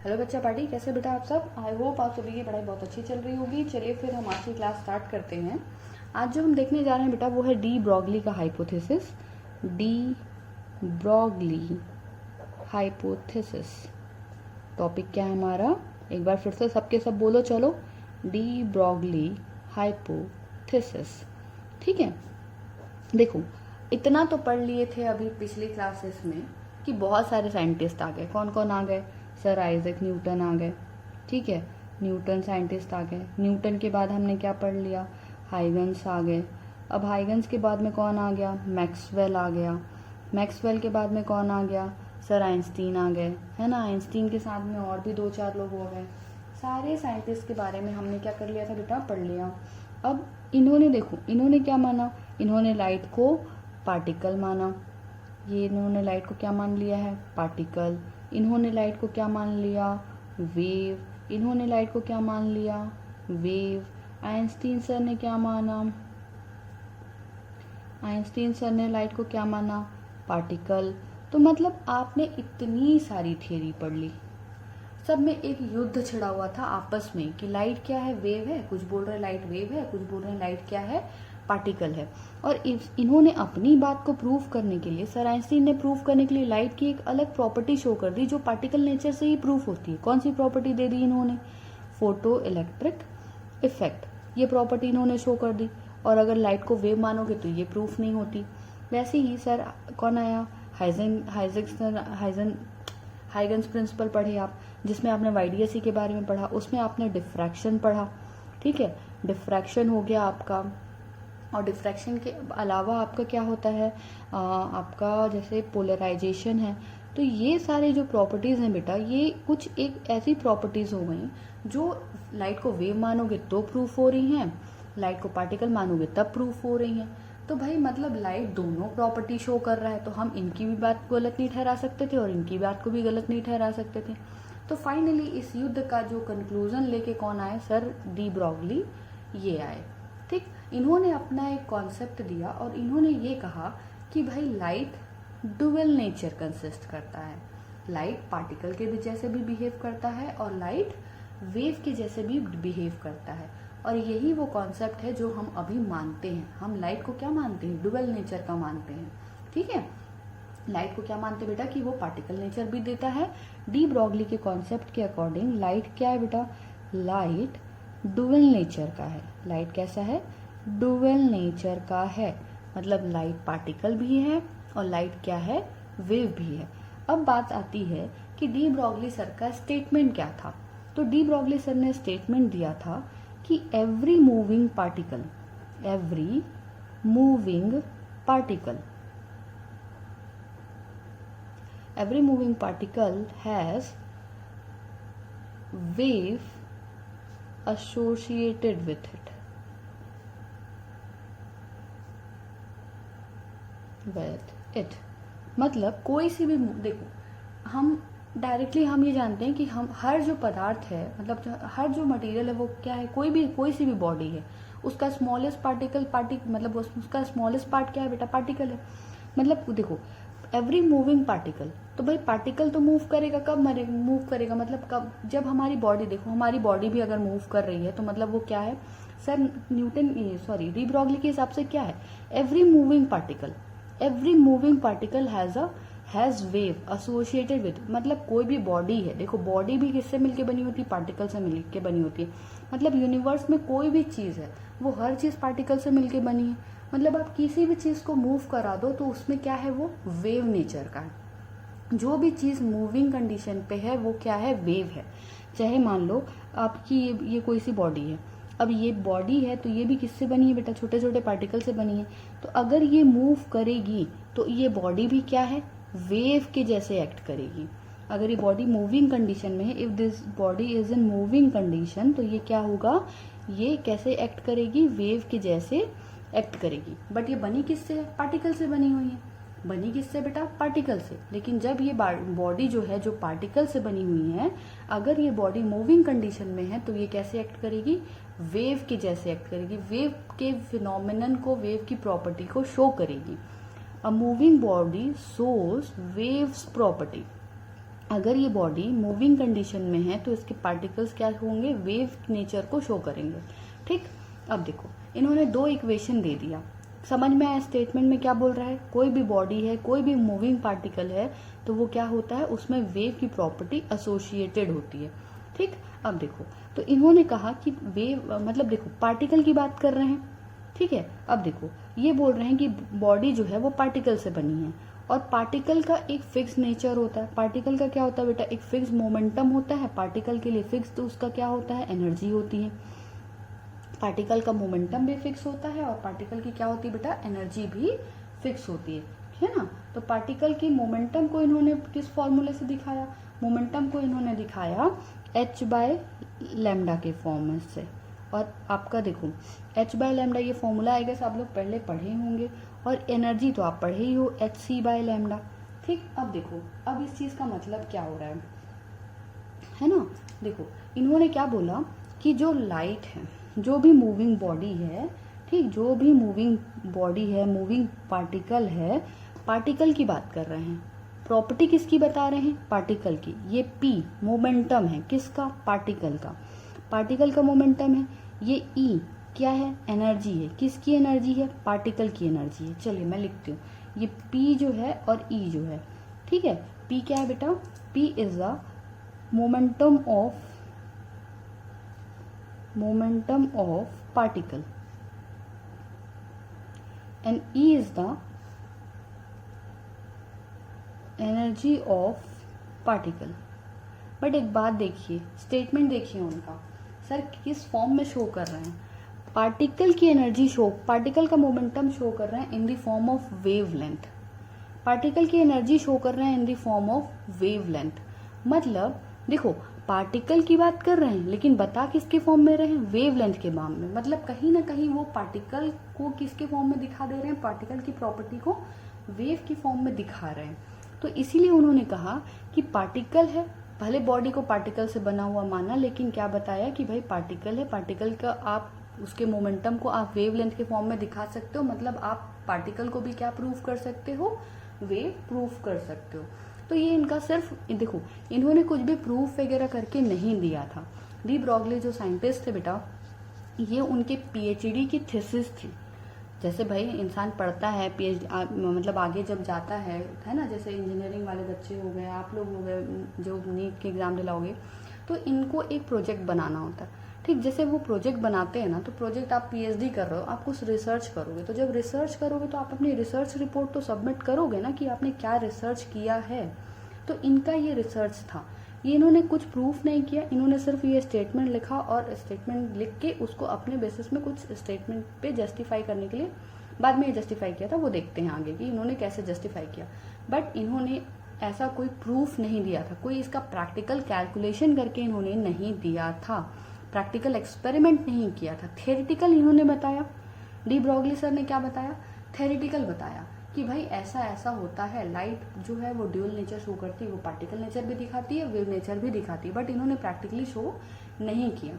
Hello बच्चा party, कैसे बेटा आप सब। आई होप आप सभी की पढ़ाई बहुत अच्छी चल रही होगी। चलिए फिर हम आज की क्लास स्टार्ट करते हैं। आज जो हम देखने जा रहे हैं बेटा वो है डी ब्रॉगली का hypothesis. De Broglie hypothesis topic क्या है हमारा, एक बार फिर से सबके सब बोलो चलो। डी ब्रॉगली हाइपोथेसिस, ठीक है। देखो इतना तो पढ़ लिए थे अभी पिछली क्लासेस में कि बहुत सारे साइंटिस्ट आ गए। कौन कौन आ गए? सर आइजैक न्यूटन आ गए, ठीक है। न्यूटन साइंटिस्ट आ गए। न्यूटन के बाद हमने क्या पढ़ लिया? हाइगन्स आ गए। अब हाइगन्स के बाद में कौन आ गया? मैक्सवेल आ गया। मैक्सवेल के बाद में कौन आ गया? सर आइंस्टीन आ गए, है ना। आइंस्टीन के साथ में और भी 2-4 लोग हो गए। सारे साइंटिस्ट के बारे में हमने क्या कर लिया था बेटा? पढ़ लिया। अब इन्होंने देखो, इन्होंने क्या माना? इन्होंने लाइट को पार्टिकल माना। ये इन्होंने लाइट को क्या मान लिया है? पार्टिकल। इन्होंने लाइट को क्या मान लिया? वेव। इन्होंने लाइट को क्या मान लिया? वेव। आइंस्टीन सर ने क्या माना? आइंस्टीन सर ने लाइट को क्या माना? पार्टिकल। तो मतलब आपने इतनी सारी थियरी पढ़ ली। सब में एक युद्ध छिड़ा हुआ था आपस में कि लाइट क्या है? वेव है। कुछ बोल रहे लाइट वेव है, कुछ बोल रहे लाइट क्या है? पार्टिकल है। और इन्होंने अपनी बात को प्रूव करने के लिए, सर आइंस्टीन ने प्रूव करने के लिए लाइट की एक अलग प्रॉपर्टी शो कर दी जो पार्टिकल नेचर से ही प्रूफ होती है। कौन सी प्रॉपर्टी दे दी इन्होंने? Photo electric effect. ये प्रॉपर्टी इन्होंने शो कर दी। और अगर लाइट को वेव मानोगे तो ये प्रूफ नहीं होती। वैसे ही सर कौन आया? हाइगन्स प्रिंसिपल पढ़े आप, जिसमें आपने वाईडीएसई के बारे में पढ़ा। उसमें आपने डिफ्रैक्शन पढ़ा, ठीक है। डिफ्रैक्शन हो गया आपका। और डिफ्रैक्शन के अलावा आपका क्या होता है? आपका जैसे पोलराइजेशन है। तो ये सारे जो प्रॉपर्टीज़ हैं बेटा, ये कुछ एक ऐसी प्रॉपर्टीज़ हो गई जो लाइट को वेव मानोगे तो प्रूफ हो रही हैं, लाइट को पार्टिकल मानोगे तब प्रूफ हो रही हैं। तो भाई मतलब लाइट दोनों प्रॉपर्टी शो कर रहा है, तो हम इनकी भी बात गलत नहीं ठहरा सकते थे और इनकी बात को भी गलत नहीं ठहरा सकते थे। तो फाइनली इस युद्ध का जो कंक्लूजन लेके कौन आए? सर डी ब्रॉगली ये आए, ठीक। इन्होंने अपना एक कॉन्सेप्ट दिया और इन्होंने ये कहा कि भाई लाइट डुअल नेचर कंसिस्ट करता है। लाइट पार्टिकल के भी जैसे भी बिहेव करता है और लाइट वेव के जैसे भी बिहेव करता है। और यही वो कॉन्सेप्ट है जो हम अभी मानते हैं। हम लाइट को क्या मानते हैं? डुअल नेचर का मानते हैं, ठीक है। लाइट को क्या मानते हैं बेटा? कि वो पार्टिकल नेचर भी देता है। डी ब्रॉगली के कॉन्सेप्ट के अकॉर्डिंग लाइट क्या है बेटा? लाइट डुअल नेचर का है। लाइट कैसा है? डुअल नेचर का है। मतलब लाइट पार्टिकल भी है और लाइट क्या है? वेव भी है। अब बात आती है कि डी ब्रॉगली सर का स्टेटमेंट क्या था। तो डी ब्रॉगली सर ने स्टेटमेंट दिया था कि every moving particle has wave associated with it। मतलब कोई सी भी, देखो हम डायरेक्टली हम ये जानते हैं कि हम हर जो पदार्थ है, मतलब हर जो मटेरियल है वो क्या है? कोई सी भी बॉडी है, उसका स्मॉलेस्ट मतलब उसका स्मॉलेस्ट पार्ट क्या है बेटा? पार्टिकल है। मतलब देखो एवरी मूविंग पार्टिकल, तो भाई पार्टिकल तो मूव करेगा। कब मूव करेगा? मतलब कब? जब हमारी बॉडी, देखो हमारी बॉडी भी अगर मूव कर रही है तो मतलब वो क्या है? सर डी ब्रॉगली के हिसाब से क्या है? Every moving particle has wave associated with. मतलब कोई भी बॉडी है, देखो बॉडी भी किससे मिलके बनी होती है? पार्टिकल से मिलके बनी होती है। मतलब यूनिवर्स में कोई भी चीज है वो हर चीज पार्टिकल से मिलके बनी है। मतलब आप किसी भी चीज को मूव करा दो तो उसमें क्या है? वो वेव नेचर का है। जो भी चीज मूविंग कंडीशन पे है वो क्या है? वेव है। चाहे मान लो आपकी ये कोई सी बॉडी है। अब ये बॉडी है तो ये भी किससे बनी है बेटा? छोटे छोटे पार्टिकल से बनी है। तो अगर ये मूव करेगी तो ये बॉडी भी क्या है? वेव के जैसे एक्ट करेगी। अगर ये बॉडी मूविंग कंडीशन में है, if this body is in moving condition, तो ये क्या होगा? ये कैसे एक्ट करेगी? वेव के जैसे एक्ट करेगी। बट ये बनी किससे है? पार्टिकल से बनी हुई है। बनी किससे बेटा? पार्टिकल से। लेकिन जब ये बॉडी जो है, जो पार्टिकल से बनी हुई है, अगर ये बॉडी मूविंग कंडीशन में है तो ये कैसे एक्ट करेगी? वेव के जैसे एक्ट करेगी। वेव के फिनोमिनन को, वेव की प्रॉपर्टी को शो करेगी। A moving body shows waves property. अगर ये बॉडी मूविंग कंडीशन में है तो इसके पार्टिकल्स क्या होंगे, वेव नेचर को शो करेंगे। ठीक, अब देखो इन्होंने दो इक्वेशन दे दिया, समझ में आया स्टेटमेंट में क्या बोल रहा है। कोई भी बॉडी है, कोई भी मूविंग पार्टिकल है तो वो क्या होता है, उसमें वेव की प्रॉपर्टी एसोसिएटेड होती है। ठीक, अब देखो तो इन्होंने कहा कि वेव मतलब देखो पार्टिकल की बात कर रहे हैं। ठीक है, अब देखो ये बोल रहे हैं कि बॉडी जो है वो पार्टिकल से बनी है और पार्टिकल का एक फिक्स नेचर होता है। पार्टिकल का क्या होता है बेटा, एक फिक्स मोमेंटम होता है पार्टिकल के लिए फिक्स, तो उसका क्या होता है, एनर्जी होती है। पार्टिकल का मोमेंटम भी फिक्स होता है और पार्टिकल की क्या होती है बेटा, एनर्जी भी फिक्स होती है ना। तो पार्टिकल की मोमेंटम को इन्होंने किस फॉर्मूले से दिखाया, मोमेंटम को इन्होंने दिखाया h/λ के फॉर्म से। और आपका देखो h/λ ये फॉर्मूला आएगा, आप लोग पहले पढ़े होंगे, और एनर्जी तो आप पढ़े ही हो, hc/λ। ठीक, अब देखो अब इस चीज का मतलब क्या हो रहा है ना। देखो इन्होंने क्या बोला कि जो लाइट है, जो भी मूविंग बॉडी है, ठीक, जो भी मूविंग बॉडी है, मूविंग पार्टिकल है, पार्टिकल की बात कर रहे हैं। प्रॉपर्टी किसकी बता रहे हैं, पार्टिकल की। ये p मोमेंटम है किसका, पार्टिकल का। पार्टिकल का मोमेंटम है। ये e क्या है, एनर्जी है। किसकी एनर्जी है, पार्टिकल की एनर्जी है। चलिए मैं लिखती हूँ, ये p जो है और e जो है। ठीक है, p क्या है बेटा, p is the momentum of particle and e is the energy of particle. But एक बात देखिए, स्टेटमेंट देखिए उनका, सर किस फॉर्म में शो कर रहे हैं, पार्टिकल की एनर्जी शो, पार्टिकल का मोमेंटम शो कर रहे हैं in the form of wavelength. Particle की एनर्जी शो कर रहे हैं in the form of wavelength. मतलब देखो पार्टिकल की बात कर रहे हैं लेकिन बता किसके फॉर्म में रहे हैं, वेवलेंथ के फॉर्म में। मतलब कहीं ना कहीं वो पार्टिकल को किसके फॉर्म में दिखा दे रहे हैं, पार्टिकल की प्रॉपर्टी को वेव की फॉर्म में दिखा रहे हैं। तो इसीलिए उन्होंने कहा कि पार्टिकल है, भले बॉडी को पार्टिकल से बना हुआ माना, लेकिन क्या बताया कि भाई पार्टिकल है, पार्टिकल का आप उसके मोमेंटम को आप वेवलेंथ के फॉर्म में दिखा सकते हो। मतलब आप पार्टिकल को भी क्या प्रूफ कर सकते हो, वेव प्रूफ कर सकते हो। तो ये इनका सिर्फ देखो, इन्होंने कुछ भी प्रूफ वगैरह करके नहीं दिया था। डी ब्रॉगली जो साइंटिस्ट थे बेटा, ये उनके पीएचडी की थीसिस थी। जैसे भाई इंसान पढ़ता है पीएचडी मतलब आगे जब जाता है ना, जैसे इंजीनियरिंग वाले बच्चे हो गए, आप लोग हो गए जो नीट के एग्जाम दिलाओगे, तो इनको एक प्रोजेक्ट बनाना होता है। ठीक, जैसे वो प्रोजेक्ट बनाते हैं ना, तो प्रोजेक्ट आप पीएचडी कर रहे हो, आप कुछ रिसर्च करोगे, तो जब रिसर्च करोगे तो आप अपनी रिसर्च रिपोर्ट तो सबमिट करोगे ना कि आपने क्या रिसर्च किया है। तो इनका ये रिसर्च था, ये इन्होंने कुछ प्रूफ नहीं किया, इन्होंने सिर्फ ये स्टेटमेंट लिखा और स्टेटमेंट लिख के उसको अपने बेसिस में कुछ स्टेटमेंट पे जस्टिफाई करने के लिए बाद में ये जस्टिफाई किया था। वो देखते हैं आगे कि इन्होंने कैसे जस्टिफाई किया। बट इन्होंने ऐसा कोई प्रूफ नहीं दिया था, कोई इसका प्रैक्टिकल कैलकुलेशन करके इन्होंने नहीं दिया था, प्रैक्टिकल एक्सपेरिमेंट नहीं किया था। थेरेटिकल इन्होंने बताया, डी ब्रॉगली सर ने क्या बताया, थेरेटिकल बताया कि भाई ऐसा ऐसा होता है, लाइट जो है वो ड्यूअल नेचर शो करती है, वो पार्टिकल नेचर भी दिखाती है, वेव नेचर भी दिखाती है। बट इन्होंने प्रैक्टिकली शो नहीं किया।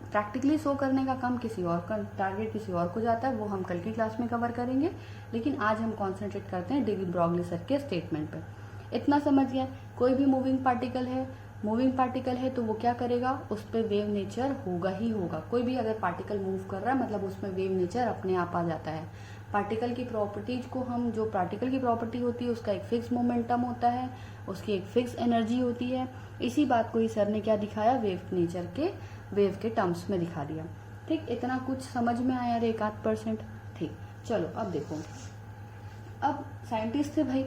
प्रैक्टिकली शो करने का काम किसी और का, टारगेट किसी और को जाता है, वो हम कल की क्लास में कवर करेंगे। लेकिन आज हम कॉन्सेंट्रेट करते हैं डी ब्रॉगली सर के स्टेटमेंट पे। इतना समझ गया, कोई भी मूविंग पार्टिकल है तो वो क्या करेगा, उस पर वेव नेचर होगा ही होगा। कोई भी अगर पार्टिकल मूव कर रहा है मतलब उसमें वेव नेचर अपने आप आ जाता है। पार्टिकल की प्रॉपर्टीज को हम, जो पार्टिकल की प्रॉपर्टी होती है उसका एक फिक्स मोमेंटम होता है, उसकी एक फिक्स एनर्जी होती है। इसी बात को ही सर ने क्या दिखाया, वेव नेचर के, वेव के टर्म्स में दिखा दिया। ठीक, इतना कुछ समझ में आया रे 1-8%। ठीक, चलो अब देखो, अब साइंटिस्ट थे भाई,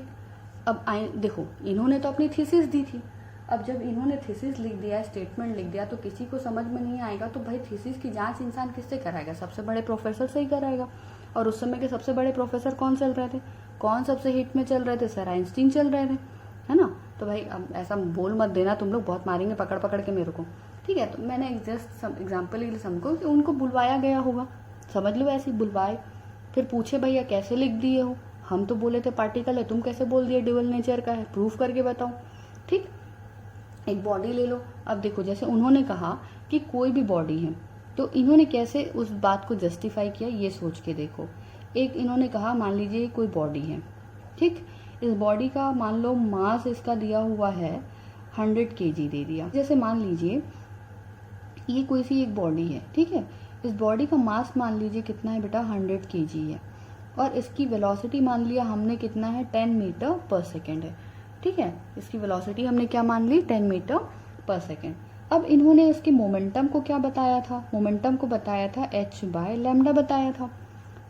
अब आए देखो इन्होंने तो अपनी थीसिस दी थी। अब जब इन्होंने थीसिस लिख दिया, स्टेटमेंट लिख दिया, तो किसी को समझ में नहीं आएगा तो भाई थीसिस की जांच इंसान किससे कराएगा, सबसे बड़े प्रोफेसर से ही कराएगा। और उस समय के सबसे बड़े प्रोफेसर कौन चल रहे थे, कौन सबसे हिट में चल रहे थे, सर आइंस्टीन चल रहे थे, है ना। तो भाई अब ऐसा बोल मत देना, तुम लोग बहुत मारेंगे पकड़ पकड़ के मेरे को। ठीक है, तो मैंने जस्ट एग्जाम्पल के लिए समझो कि उनको बुलवाया गया होगा, समझ लो ऐसे बुलवाए, फिर पूछे भैया कैसे लिख दिए हो, हम तो बोले थे पार्टिकल है, तुम कैसे बोल दिए ड्यूअल नेचर का है, प्रूफ करके बताओ। ठीक, एक बॉडी ले लो। अब देखो जैसे उन्होंने कहा कि कोई भी बॉडी है, तो इन्होंने कैसे उस बात को जस्टिफाई किया ये सोच के देखो। एक इन्होंने कहा मान लीजिए कोई बॉडी है, ठीक, इस बॉडी का मान लो मास इसका दिया हुआ है 100 kg दे दिया। जैसे मान लीजिए ये कोई सी एक बॉडी है, ठीक है, इस बॉडी का मास मान लीजिए कितना है बेटा, 100 kg है, और इसकी वेलोसिटी मान लिया हमने कितना है, 10 मीटर पर सेकेंड है, ठीक है, इसकी वेलोसिटी हमने क्या मान ली, 10 मीटर पर सेकेंड। अब इन्होंने इसके मोमेंटम को क्या बताया था, मोमेंटम को बताया था h/λ बताया था।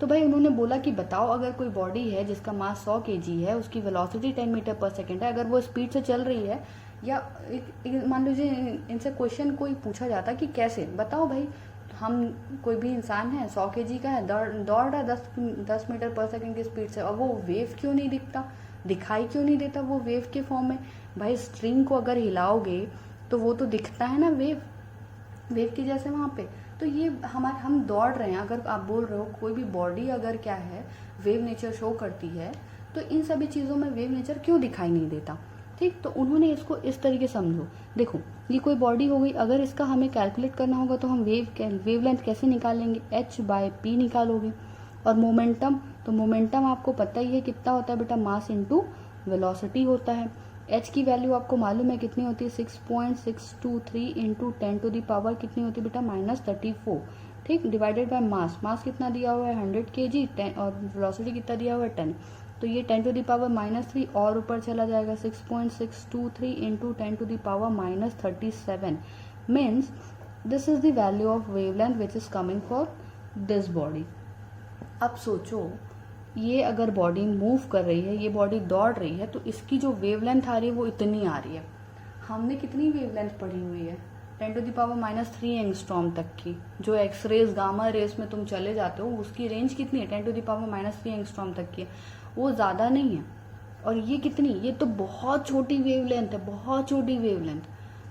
तो भाई उन्होंने बोला कि बताओ अगर कोई बॉडी है जिसका मास 100 kg है, उसकी वेलोसिटी 10 मीटर पर सेकेंड है, अगर वो स्पीड से चल रही है, या मान लीजिए इनसे क्वेश्चन कोई पूछा जाता कि कैसे, बताओ भाई, हम कोई भी इंसान है 100 kg का है, दौड़ रहा है 10 मीटर पर सेकेंड की स्पीड से, और वो वेव क्यों नहीं दिखाई क्यों नहीं देता वो वेव के फॉर्म में। भाई स्ट्रिंग को अगर हिलाओगे तो वो तो दिखता है ना वेव की जैसे वहां पे। तो ये हम दौड़ रहे हैं, अगर आप बोल रहे हो कोई भी बॉडी अगर क्या है वेव नेचर शो करती है, तो इन सभी चीज़ों में वेव नेचर क्यों दिखाई नहीं देता, ठीक। तो उन्होंने इसको इस तरीके समझो, देखो ये कोई बॉडी हो गई, अगर इसका हमें कैलकुलेट करना होगा तो हम वेवलेंथ कैसे निकालेंगे, h/p निकालोगे। और मोमेंटम, तो मोमेंटम आपको पता ही है कितना होता है बेटा, मास इंटू वेलोसिटी होता है। h की वैल्यू आपको मालूम है कितनी होती है, 6.623 इंटू 10 टू द पावर कितनी होती है बेटा, -34, ठीक, डिवाइडेड बाय मास कितना दिया हुआ है 100 kg, और वेलोसिटी कितना दिया हुआ है 10, तो ये 10 टू द पावर -3 और ऊपर चला जाएगा, 6.623 into 10 to the power -37 means this is the value of wavelength which is coming for this body. अब सोचो ये अगर बॉडी मूव कर रही है, ये बॉडी दौड़ रही है, तो इसकी जो वेवलेंथ आ रही है वो इतनी आ रही है। हमने कितनी वेवलेंथ पढ़ी हुई है, 10 टू द पावर -3 एंगस्ट्रॉम तक की, जो एक्स रेज गामा रेस में तुम चले जाते हो उसकी रेंज कितनी है, 10 टू द पावर -3 एंगस्ट्रॉम तक की है, वो ज़्यादा नहीं है। और ये कितनी, ये तो बहुत छोटी वेवलेंथ है, बहुत छोटी वेवलेंथ।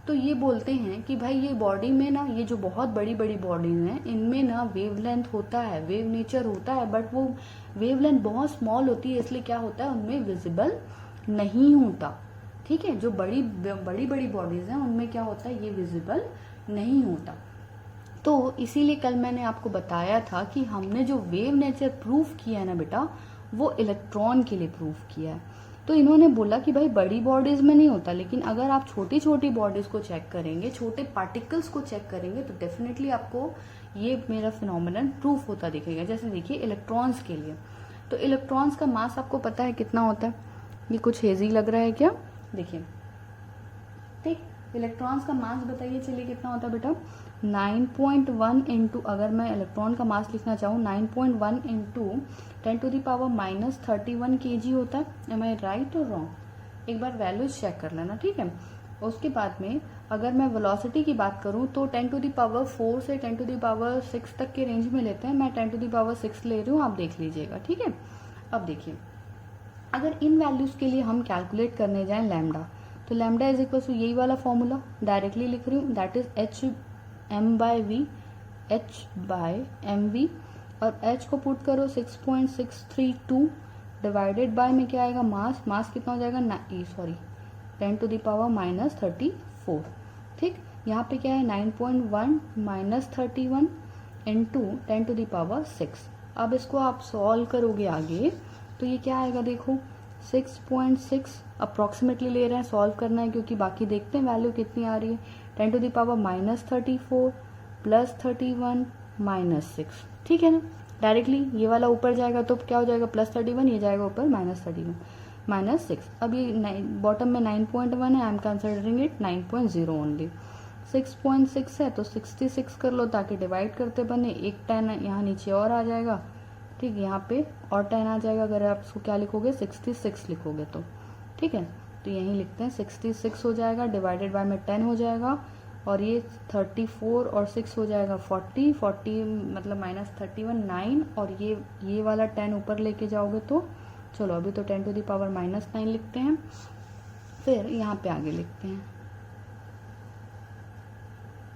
तो ये बोलते हैं कि भाई ये बॉडी में ना, ये जो बहुत बड़ी बड़ी बॉडीज हैं इनमें ना वेवलेंथ होता है, वेव नेचर होता है, बट वो वेवलेंथ बहुत स्मॉल होती है, इसलिए क्या होता है उनमें विजिबल नहीं होता, ठीक है। जो बड़ी बड़ी बॉडीज हैं उनमें क्या होता है, ये विजिबल नहीं होता। तो इसीलिए कल मैंने आपको बताया था कि हमने जो वेव नेचर प्रूफ किया है ना बेटा, वो इलेक्ट्रॉन के लिए प्रूफ किया है। तो इन्होंने बोला कि भाई बड़ी बॉडीज में नहीं होता, लेकिन अगर आप छोटी छोटी बॉडीज को चेक करेंगे, छोटे पार्टिकल्स को चेक करेंगे, तो डेफिनेटली आपको ये मेरा फिनोमिनन प्रूफ होता दिखेगा। जैसे देखिए इलेक्ट्रॉन्स के लिए, तो इलेक्ट्रॉन्स का मास आपको पता है कितना होता है, ये कुछ हेजी लग रहा है क्या, देखिए, ठीक, इलेक्ट्रॉन्स का मास बताइए चलिए कितना होता है बेटा, 9.1 इंटू, अगर मैं इलेक्ट्रॉन का मास लिखना चाहूँ 9.1 into 10 to the power -31 kg होता है। एम आई राइट और रॉन्ग, एक बार वैल्यूज चेक कर लेना, ठीक है। उसके बाद में अगर मैं वेलोसिटी की बात करूँ तो 10 टू द पावर 4 से 10 टू द पावर 6 तक के रेंज में लेते हैं, मैं 10 टू द पावर 6 ले रही हूँ, आप देख लीजिएगा, ठीक है। अब देखिए अगर इन वैल्यूज के लिए हम कैलकुलेट करने जाएं लैम्डा, तो लैम्डा इज इक्वल टू यही वाला फॉर्मूला डायरेक्टली लिख रही हूँ, दैट इज h/mv, और h को पुट करो 6.632 डिवाइडेड बाय में क्या आएगा, मास कितना हो जाएगा, 10 टू द पावर -34, ठीक। यहाँ पे क्या है 9.1 -31 इंटू 10 टू द पावर 6। अब इसको आप सॉल्व करोगे आगे तो ये क्या आएगा, देखो 6.6 अप्रॉक्सीमेटली ले रहे हैं, सॉल्व करना है क्योंकि बाकी देखते हैं वैल्यू कितनी आ रही है, 10 टू द पावर -34 +31 -6, ठीक है ना। डायरेक्टली ये वाला ऊपर जाएगा तो क्या हो जाएगा, +31, ये जाएगा ऊपर -31 -6। अब ये बॉटम में 9.1 है, I am considering it 9.0 only. 6.6 है तो 66 कर लो ताकि डिवाइड करते बने, एक 10 यहाँ नीचे और आ जाएगा, ठीक, यहाँ पे और 10 आ जाएगा, अगर आप इसको क्या लिखोगे 66 लिखोगे तो, ठीक है। तो यहीं लिखते हैं 66 हो जाएगा, डिवाइडेड बाय में 10 हो जाएगा, और ये 34 और 6 हो जाएगा 40 मतलब -31 9, और ये वाला 10 ऊपर लेके जाओगे तो, चलो अभी तो 10 टू द पावर -9 लिखते हैं, फिर यहाँ पे आगे लिखते हैं,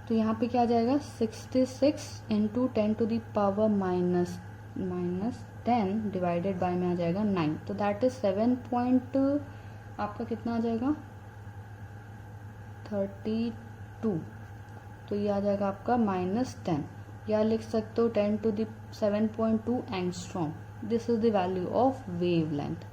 तो यहाँ पे क्या आ जाएगा 66 into 10 to the power -10 divided by में आ जाएगा 9, तो दैट इज 7 आपका कितना आ जाएगा 32, तो ये आ जाएगा आपका -10, या लिख सकते हो 10 to the 7.2 angstrom. This is the value of wavelength.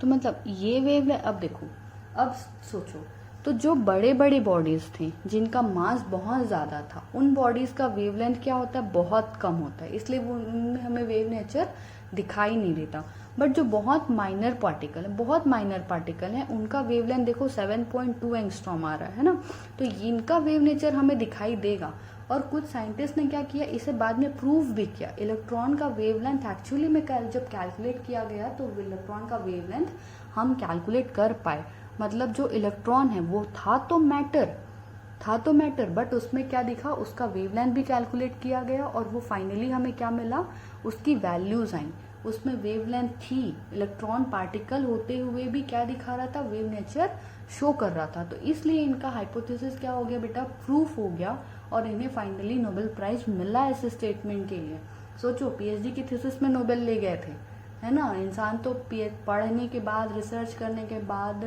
तो मतलब ये वेवलेंथ, अब देखो, अब सोचो तो जो बड़े बड़े बॉडीज थे जिनका मास बहुत ज़्यादा था, उन बॉडीज का वेवलेंथ क्या होता है, बहुत कम होता है, इसलिए वो उनमें हमें वेव नेचर दिखाई नहीं देता। बट जो बहुत माइनर पार्टिकल है, बहुत माइनर पार्टिकल है, उनका वेवलेंथ देखो 7.2 एंगस्ट्रॉम आ रहा है ना, तो इनका वेव नेचर हमें दिखाई देगा। और कुछ साइंटिस्ट ने क्या किया, इसे बाद में प्रूव भी किया। इलेक्ट्रॉन का वेवलेंथ एक्चुअली में जब कैलकुलेट किया गया तो इलेक्ट्रॉन का वेवलेंथ हम कैलकुलेट कर पाए। मतलब जो इलेक्ट्रॉन है वो था तो मैटर, बट उसमें क्या दिखा, उसका वेवलेंथ भी कैलकुलेट किया गया और वो फाइनली हमें क्या मिला, उसकी वैल्यूज आई, उसमें वेवलेंथ थी। इलेक्ट्रॉन पार्टिकल होते हुए भी क्या दिखा रहा था, वेव नेचर शो कर रहा था। तो इसलिए इनका हाइपोथेसिस क्या हो गया बेटा, प्रूफ हो गया और इन्हें फाइनली नोबेल प्राइज मिला इस स्टेटमेंट के लिए। सोचो पीएचडी की थीसिस में नोबेल ले गए थे, है ना। इंसान तो पढ़ने के बाद, रिसर्च करने के बाद,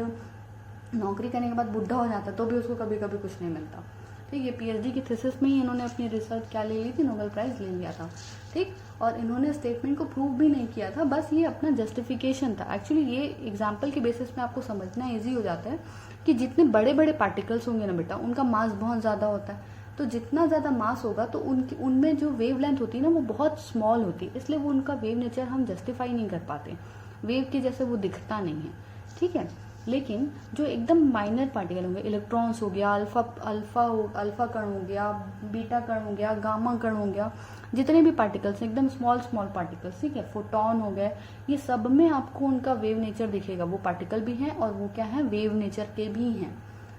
नौकरी करने के बाद बुढ़ा हो जाता तो भी उसको कभी कभी कुछ नहीं मिलता। ठीक है, पीएचडी की थीसिस में ही इन्होंने अपनी रिसर्च क्या ले ली थी, नोबेल प्राइज ले लिया था। ठीक, और इन्होंने स्टेटमेंट को प्रूव भी नहीं किया था, बस ये अपना जस्टिफिकेशन था। एक्चुअली ये एग्जाम्पल के बेसिस में आपको समझना ईजी हो जाता है कि जितने बड़े बड़े पार्टिकल्स होंगे ना बेटा, उनका मास बहुत ज़्यादा होता है। तो जितना ज़्यादा मास होगा तो उनमें जो वेव लेंथ होती है ना, वो बहुत स्मॉल होती है, इसलिए वो उनका वेव नेचर हम जस्टिफाई नहीं कर पाते, वेव के जैसे वो दिखता नहीं है। ठीक है, लेकिन जो एकदम माइनर पार्टिकल होंगे, इलेक्ट्रॉन्स हो गया, अल्फा कण हो गया, बीटा कण हो गया, गामा कण हो गया, जितने भी पार्टिकल्स एकदम स्मॉल पार्टिकल्स, ठीक है, फोटॉन हो गए, ये सब में आपको उनका वेव नेचर दिखेगा। वो पार्टिकल भी हैं और वो क्या है, वेव नेचर के भी हैं।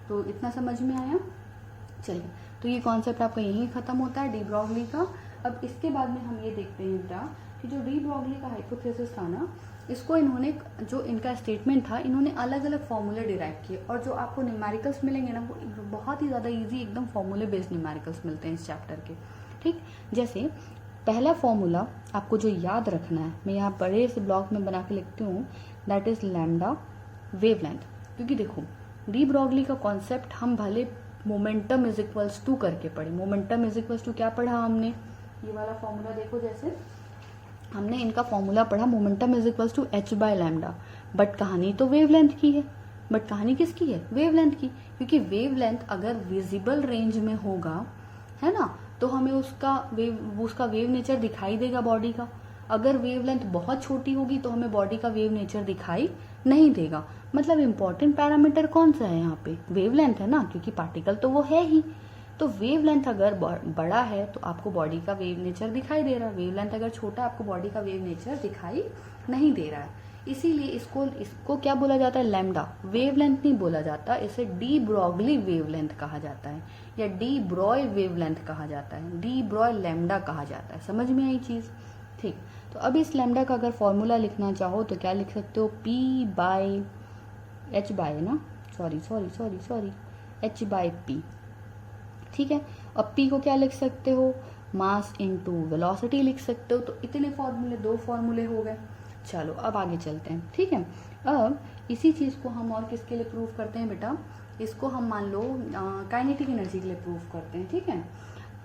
तो इतना समझ में आया। चलिए, तो ये कॉन्सेप्ट आपका यहीं खत्म होता है डी ब्रॉगली का। अब इसके बाद में हम ये देखते हैं बेटा कि जो डी ब्रॉगली का हाइपोथेसिस था ना, इसको इन्होंने, जो इनका स्टेटमेंट था, इन्होंने अलग अलग फॉर्मूले डिराइव किए। और जो आपको न्यूमेरिकल्स मिलेंगे ना, वो बहुत ही ज़्यादा इजी एकदम फॉर्मूले बेस्ड न्यूमेरिकल्स मिलते हैं इस चैप्टर के। ठीक, जैसे पहला फॉर्मूला आपको जो याद रखना है, मैं यहाँ बड़े से ब्लॉक में बना के लिखती हूँ, दैट इज लैम्डा वेवलेंथ। क्योंकि देखो डी ब्रॉगली का कॉन्सेप्ट हम भले मोमेंटम इज इक्वल्स टू करके पढ़े, मोमेंटम इज इक्वल्स टू क्या पढ़ा हमने, ये वाला फॉर्मूला देखो, जैसे हमने इनका फॉर्मूला पढ़ा momentum is equals to h by lambda. But कहानी तो वेवलेंथ की है, बट कहानी किसकी है, वेवलेंथ की। क्योंकि वेवलेंथ अगर विजिबल रेंज में होगा, है ना, तो हमें उसका वेव नेचर दिखाई देगा बॉडी का। अगर वेवलेंथ बहुत छोटी होगी तो हमें बॉडी का वेव नेचर दिखाई नहीं देगा। मतलब इंपॉर्टेंट पैरामीटर कौन सा है यहाँ पे, वेवलेंथ है ना, क्योंकि पार्टिकल तो वो है ही। तो वेवलेंथ अगर बड़ा है तो आपको बॉडी का वेव नेचर दिखाई दे रहा है, वेवलेंथ अगर छोटा आपको बॉडी का वेव नेचर दिखाई नहीं दे रहा है। इसीलिए इसको क्या बोला जाता है, लैम्डा। वेवलेंथ नहीं बोला जाता, इसे डी ब्रॉगली वेवलेंथ कहा जाता है, या डी ब्रॉय वेवलेंथ कहा जाता है, डी ब्रॉय लैम्डा कहा जाता है। समझ में आई चीज। ठीक, तो अब इस लैम्डा का अगर फॉर्मूला लिखना चाहो तो क्या लिख सकते हो, पी बाय एच बाय ना, सॉरी एच बाय पी। ठीक है, अब p को क्या लिख सकते हो, मास इनटू वेलोसिटी लिख सकते हो। तो इतने फॉर्मूले, 2 फॉर्मूले हो गए। चलो अब आगे चलते हैं। ठीक है, अब इसी चीज को हम और किसके लिए प्रूव करते हैं बेटा, इसको हम मान लो काइनेटिक एनर्जी के लिए प्रूव करते हैं। ठीक है,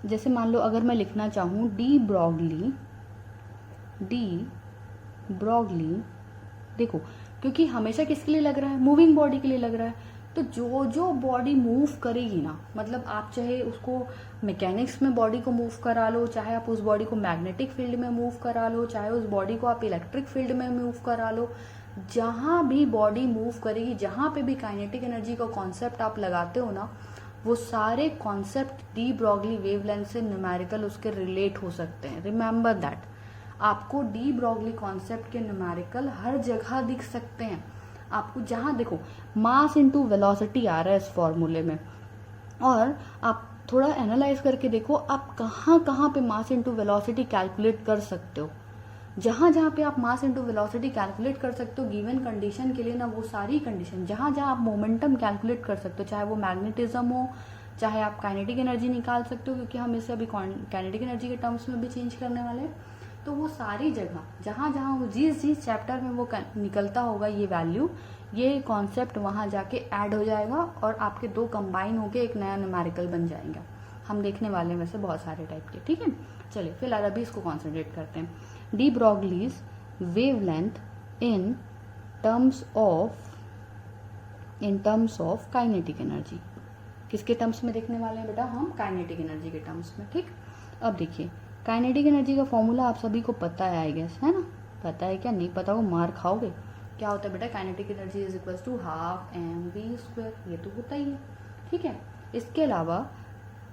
जैसे मान लो अगर मैं लिखना चाहूँ डी ब्रॉगली, देखो क्योंकि हमेशा किसके लिए लग रहा है, मूविंग बॉडी के लिए लग रहा है। तो जो बॉडी मूव करेगी ना, मतलब आप चाहे उसको मैकेनिक्स में बॉडी को मूव करा लो, चाहे आप उस बॉडी को मैग्नेटिक फील्ड में मूव करा लो, चाहे उस बॉडी को आप इलेक्ट्रिक फील्ड में मूव करा लो, जहां भी बॉडी मूव करेगी, जहां पे भी काइनेटिक एनर्जी का कॉन्सेप्ट आप लगाते हो ना, वो सारे कॉन्सेप्ट डी ब्रॉगली वेवलेंथ से न्यूमेरिकल उसके रिलेट हो सकते हैं। रिमेंबर दैट, आपको डी ब्रॉगली कॉन्सेप्ट के न्यूमेरिकल हर जगह दिख सकते हैं। आपको जहां देखो मास इनटू वेलोसिटी आ रहा है इस फॉर्मूले में, और आप थोड़ा एनालाइज करके देखो आप कहाँ कहाँ पे मास इनटू वेलोसिटी कैलकुलेट कर सकते हो। जहां जहां पे आप मास इनटू वेलोसिटी कैलकुलेट कर सकते हो गिवन कंडीशन के लिए ना, वो सारी कंडीशन जहां जहां आप मोमेंटम कैलकुलेट कर सकते हो, चाहे वो मैग्नेटिज्म हो, चाहे आप काइनेटिक एनर्जी निकाल सकते हो, क्योंकि हम इसे अभी काइनेटिक एनर्जी के टर्म्स में भी चेंज करने वाले हैं। तो वो सारी जगह जहां जहां वो जिस चैप्टर में वो निकलता होगा ये वैल्यू, ये कॉन्सेप्ट वहां जाके ऐड हो जाएगा और आपके 2 कंबाइन होके एक नया न्यूमेरिकल बन जाएगा। हम देखने वाले हैं वैसे बहुत सारे टाइप के। ठीक है, चलिए फिलहाल अभी इसको कॉन्सेंट्रेट करते हैं। D Broglie's wavelength in terms of in terms of kinetic energy. किसके टर्म्स में देखने वाले हैं बेटा हम? काइनेटिक एनर्जी के टर्म्स में। ठीक, अब देखिए काइनेटिक एनर्जी का फॉर्मूला आप सभी को पता है आई गेस, है ना? पता है क्या? नहीं पता हो मार खाओगे। क्या होता है बेटा? Kinetic energy is equal to half M V square, ये तो होता ही है। ठीक है, इसके अलावा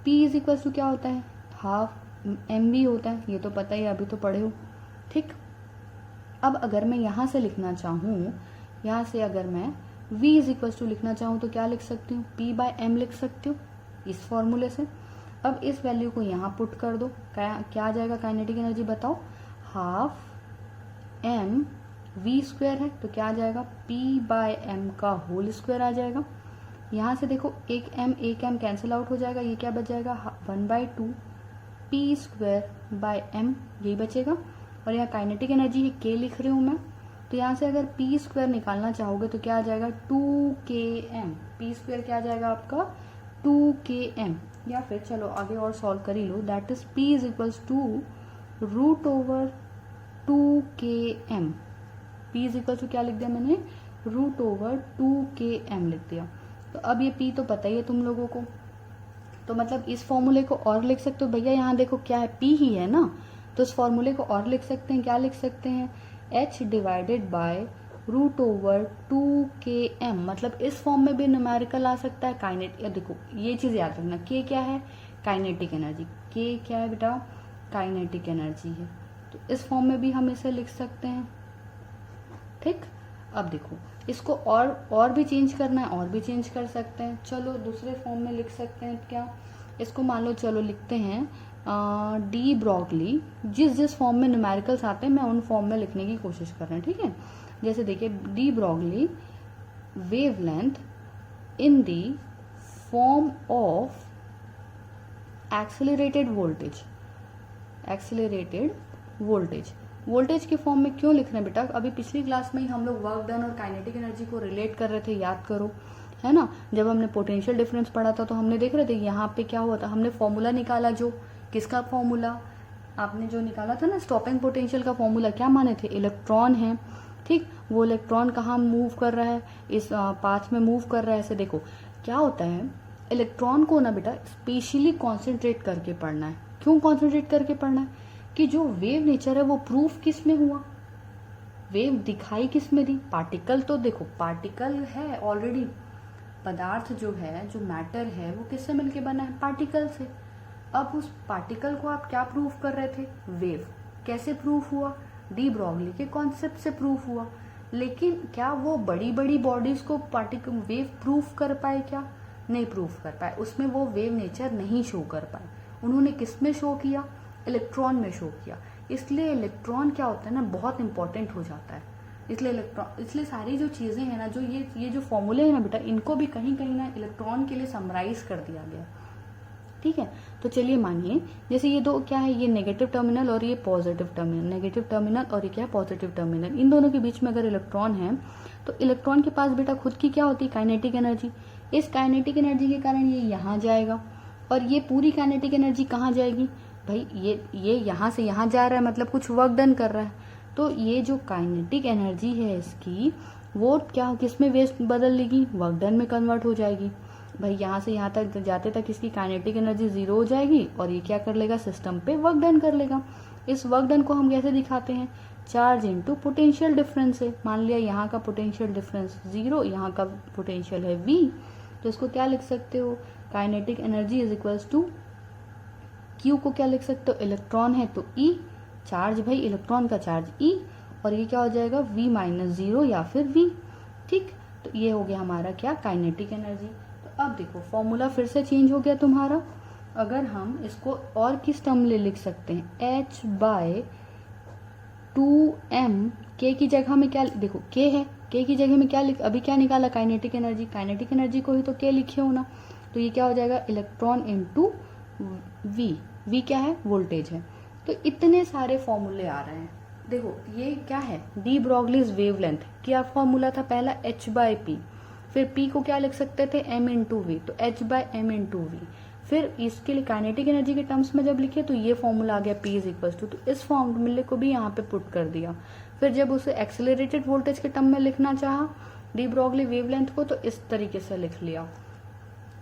P इज इक्वल टू क्या होता है? हाफ एम वी होता है, ये तो पता ही है, अभी तो पढ़े हो। ठीक, अब अगर मैं यहाँ से लिखना चाहूँ, यहाँ से अगर मैं V इज इक्वल टू लिखना चाहूँ तो क्या लिख सकती हूँ? P बाय एम लिख सकती हूँ इस फॉर्मूले से। अब इस वैल्यू को यहाँ पुट कर दो, क्या आ जाएगा काइनेटिक एनर्जी बताओ? हाफ एम वी स्क्वायर है तो क्या आ जाएगा? P बाय एम का होल स्क्वायर आ जाएगा। यहाँ से देखो एक m कैंसिल आउट हो जाएगा, ये क्या बच जाएगा? 1/2 P स्क्वायर बाय एम, यही बचेगा। और यहाँ काइनेटिक एनर्जी है K लिख रही हूँ मैं, तो यहाँ से अगर P स्क्वायर निकालना चाहोगे तो क्या आ जाएगा? 2km। P स्क्वायर क्या आ जाएगा आपका? 2km। या फिर चलो आगे और सॉल्व कर ही लो, that is P is equals to √2km। P is equal to क्या लिख दिया मैंने? √2km लिख दिया। तो अब ये P तो पता ही है तुम लोगों को, तो मतलब इस फॉर्मूले को और लिख सकते हो भैया, यहाँ देखो क्या है? P ही है ना, तो इस फॉर्मूले को और लिख सकते हैं। क्या लिख सकते हैं? H divided by √2km। मतलब इस फॉर्म में भी न्यूमेरिकल आ सकता है। काइनेटिक, देखो ये चीज याद रखना, K क्या है? Kinetic energy. K क्या है बेटा? काइनेटिक एनर्जी है, तो इस फॉर्म में भी हम इसे लिख सकते हैं। ठीक, अब देखो इसको और भी चेंज करना है, और भी चेंज कर सकते हैं। चलो दूसरे फॉर्म में लिख सकते हैं क्या? इसको मान लो, चलो लिखते हैं डी ब्रॉगली। जिस फॉर्म में न्यूमेरिकल्स आते हैं मैं उन फॉर्म में लिखने की कोशिश कर रहे हैं। ठीक है, जैसे देखिए de Broglie wavelength in the form of accelerated voltage. Accelerated voltage के फॉर्म में क्यों लिख रहे हैं बेटा? अभी पिछली क्लास में ही हम लोग वर्क डन और काइनेटिक एनर्जी को रिलेट कर रहे थे, याद करो, है ना? जब हमने पोटेंशियल डिफरेंस पढ़ा था तो हमने देख रहे थे यहाँ पे क्या हुआ था, हमने फॉर्मूला निकाला। जो किसका फॉर्मूला आपने जो निकाला था ना, स्टॉपिंग पोटेंशियल का फॉर्मूला क्या माने थे? इलेक्ट्रॉन है। ठीक, वो इलेक्ट्रॉन कहाँ मूव कर रहा है? इस पाथ में मूव कर रहा है। ऐसे देखो क्या होता है, इलेक्ट्रॉन को ना बेटा स्पेशली कॉन्सेंट्रेट करके पढ़ना है। क्यों कॉन्सेंट्रेट करके पढ़ना है? कि जो वेव नेचर है वो प्रूफ किस में हुआ? वेव दिखाई किस में दी? पार्टिकल। तो देखो पार्टिकल है ऑलरेडी, पदार्थ जो है, जो मैटर है, वो किससे मिलके बना है? पार्टिकल से। अब उस पार्टिकल को आप क्या प्रूफ कर रहे थे? वेव। कैसे प्रूफ हुआ? डी ब्रॉगली के कॉन्सेप्ट से प्रूफ हुआ। लेकिन क्या वो बड़ी बड़ी बॉडीज को पार्टिकल वेव प्रूफ कर पाए? क्या नहीं प्रूफ कर पाए, उसमें वो वेव नेचर नहीं शो कर पाए। उन्होंने किस में शो किया? इलेक्ट्रॉन में शो किया। इसलिए इलेक्ट्रॉन क्या होता है ना, बहुत इंपॉर्टेंट हो जाता है। इसलिए सारी जो चीजें हैं ना, जो ये जो फॉर्मूले हैं ना बेटा, इनको भी कहीं कहीं ना इलेक्ट्रॉन के लिए समराइज कर दिया गया। ठीक है, तो चलिए मानिए जैसे ये दो क्या है, ये नेगेटिव टर्मिनल और ये पॉजिटिव टर्मिनल। नेगेटिव टर्मिनल और ये क्या है? Positive terminal. इन दोनों के बीच में अगर इलेक्ट्रॉन है तो इलेक्ट्रॉन के पास बेटा खुद की क्या होती है? Kinetic energy. इस काइनेटिक एनर्जी के कारण ये यहाँ जाएगा, और ये पूरी काइनेटिक एनर्जी कहाँ जाएगी भाई? ये यहाँ से यहाँ जा रहा है, मतलब कुछ वर्क डन कर रहा है। तो ये जो काइनेटिक एनर्जी है इसकी, वो क्या किस में वेस्ट बदल लेगी? वर्क डन में कन्वर्ट हो जाएगी। भाई यहाँ से यहाँ तक जाते तक इसकी काइनेटिक एनर्जी 0 हो जाएगी, और ये क्या कर लेगा? सिस्टम पे वर्क डन कर लेगा। इस वर्क डन को हम कैसे दिखाते हैं? चार्ज इनटू पोटेंशियल डिफरेंस है। मान लिया यहाँ का पोटेंशियल डिफरेंस 0, यहाँ का पोटेंशियल है V, तो इसको क्या लिख सकते हो? Kinetic energy is equals to Q को क्या लिख सकते हो? इलेक्ट्रॉन है तो E, चार्ज भाई इलेक्ट्रॉन का चार्ज E, और ये क्या हो जाएगा? V माइनस 0 या फिर V। ठीक, तो ये हो गया हमारा क्या? Kinetic energy. तो अब देखो फॉर्मूला फिर से चेंज हो गया तुम्हारा। अगर हम इसको और किस टर्म ले लिख सकते हैं? H bye 2m। K की जगह में क्या देखो, K है, K की जगह में क्या अभी क्या निकाला? Kinetic energy. काइनेटिक एनर्जी को ही तो K लिखे हो ना, तो ये क्या हो जाएगा? इलेक्ट्रॉन इनटू V क्या है? वोल्टेज है। तो इतने सारे फॉर्मूले आ रहे हैं। देखो ये क्या है? De Broglie's wavelength. क्या फॉर्मूला था पहला? H by P। फिर P को क्या लिख सकते थे? M इंटू वी, तो H by M into V. फिर इसके लिए काइनेटिक एनर्जी के टर्म्स में जब लिखे तो ये फॉर्मूला आ गया P इज इक्वल टू, तो इस फॉर्मूले को भी यहाँ पे पुट कर दिया। फिर जब उसे एक्सेलरेटेड वोल्टेज के टर्म में लिखना चाहा, डी ब्रॉगली वेवलेंथ को तो इस तरीके से लिख लिया।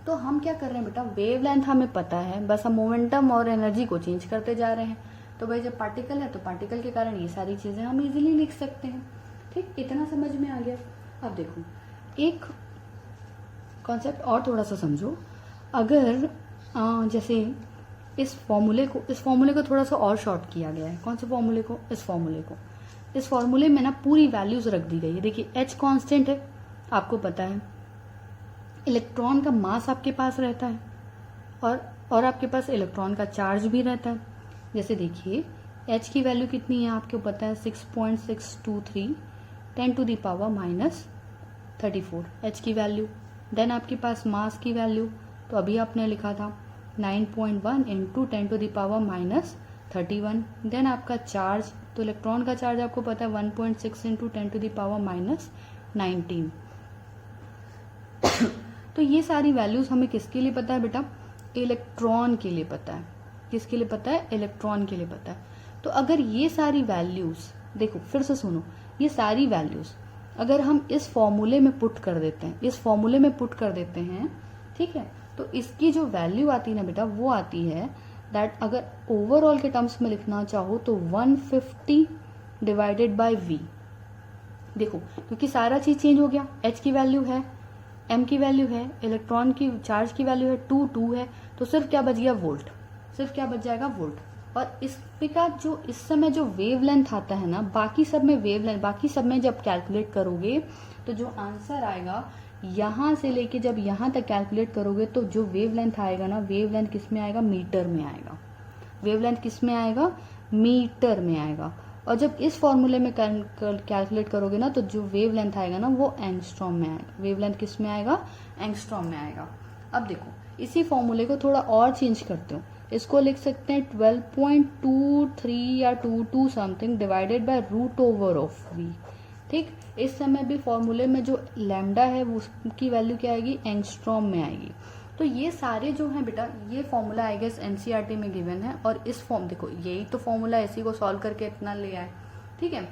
तो हम क्या कर रहे हैं बेटा, वेवलेंथ हमें पता है, बस हम मोमेंटम और एनर्जी को चेंज करते जा रहे हैं। तो भाई जब पार्टिकल है तो पार्टिकल के कारण ये सारी चीजें हम इजीली लिख सकते हैं। ठीक, इतना समझ में आ गया। अब देखो एक कॉन्सेप्ट और थोड़ा सा समझो। अगर जैसे इस फॉर्मूले को थोड़ा सा और शॉर्ट किया गया है। कौन से फॉर्मूले को? इस फॉर्मूले में ना पूरी वैल्यूज रख दी गई है। देखिए एच कांस्टेंट है, आपको पता है। इलेक्ट्रॉन का मास आपके पास रहता है और आपके पास इलेक्ट्रॉन का चार्ज भी रहता है। जैसे देखिए एच की वैल्यू कितनी है आपको पता है, 6.623 10⁻⁻34 एच की वैल्यू। देन आपके पास मास की वैल्यू तो अभी आपने लिखा था 9.1 × 10⁻31। देन आपका चार्ज, तो इलेक्ट्रॉन का चार्ज आपको पता है 1.6 × 10⁻19। तो ये सारी वैल्यूज हमें किसके लिए पता है बेटा? इलेक्ट्रॉन के लिए पता है। किसके लिए पता है? इलेक्ट्रॉन के लिए पता है। तो अगर ये सारी वैल्यूज, देखो फिर से सुनो, ये सारी वैल्यूज अगर हम इस फॉर्मूले में पुट कर देते हैं, ठीक है, तो इसकी जो वैल्यू आती है ना बेटा, वो आती है दैट अगर ओवरऑल के टर्म्स में लिखना चाहो तो 150 डिवाइडेड बाय V। देखो क्योंकि सारा चीज चेंज हो गया, H की वैल्यू है, M की वैल्यू है, इलेक्ट्रॉन की चार्ज की वैल्यू है 2 है, तो सिर्फ क्या बच गया? वोल्ट। सिर्फ क्या बच जाएगा? वोल्ट। और इसका जो इस समय जो वेवलेंथ आता है ना, बाकी सब में जब कैलकुलेट करोगे तो जो आंसर आएगा यहां से लेके जब यहां तक कैलकुलेट करोगे तो जो वेवलेंथ आएगा ना, वेवलेंथ किस में आएगा? मीटर में आएगा। वेवलेंथ किस में आएगा? मीटर में आएगा। और जब इस फॉर्मूले में कैलकुलेट करोगे ना तो जो वेवलेंथ आएगा ना वो एंगस्ट्रॉम में आएगा। वेवलेंथ किस में आएगा? एंगस्ट्रॉम में आएगा। अब देखो इसी फॉर्मूले को थोड़ा और चेंज करते हो, इसको लिख सकते हैं 12.23 या 22 समथिंग डिवाइडेड बाय √/V। ठीक, इस समय भी फॉर्मूले में जो लैम्डा है वो उसकी वैल्यू क्या आएगी? एंगस्ट्रॉम में आएगी। तो ये सारे जो है बेटा, ये फॉर्मूला आई गेस एनसीईआरटी में गिवन है। और इस फॉर्म देखो यही तो फॉर्मूला, इसी को सॉल्व करके इतना ले आए। ठीक है,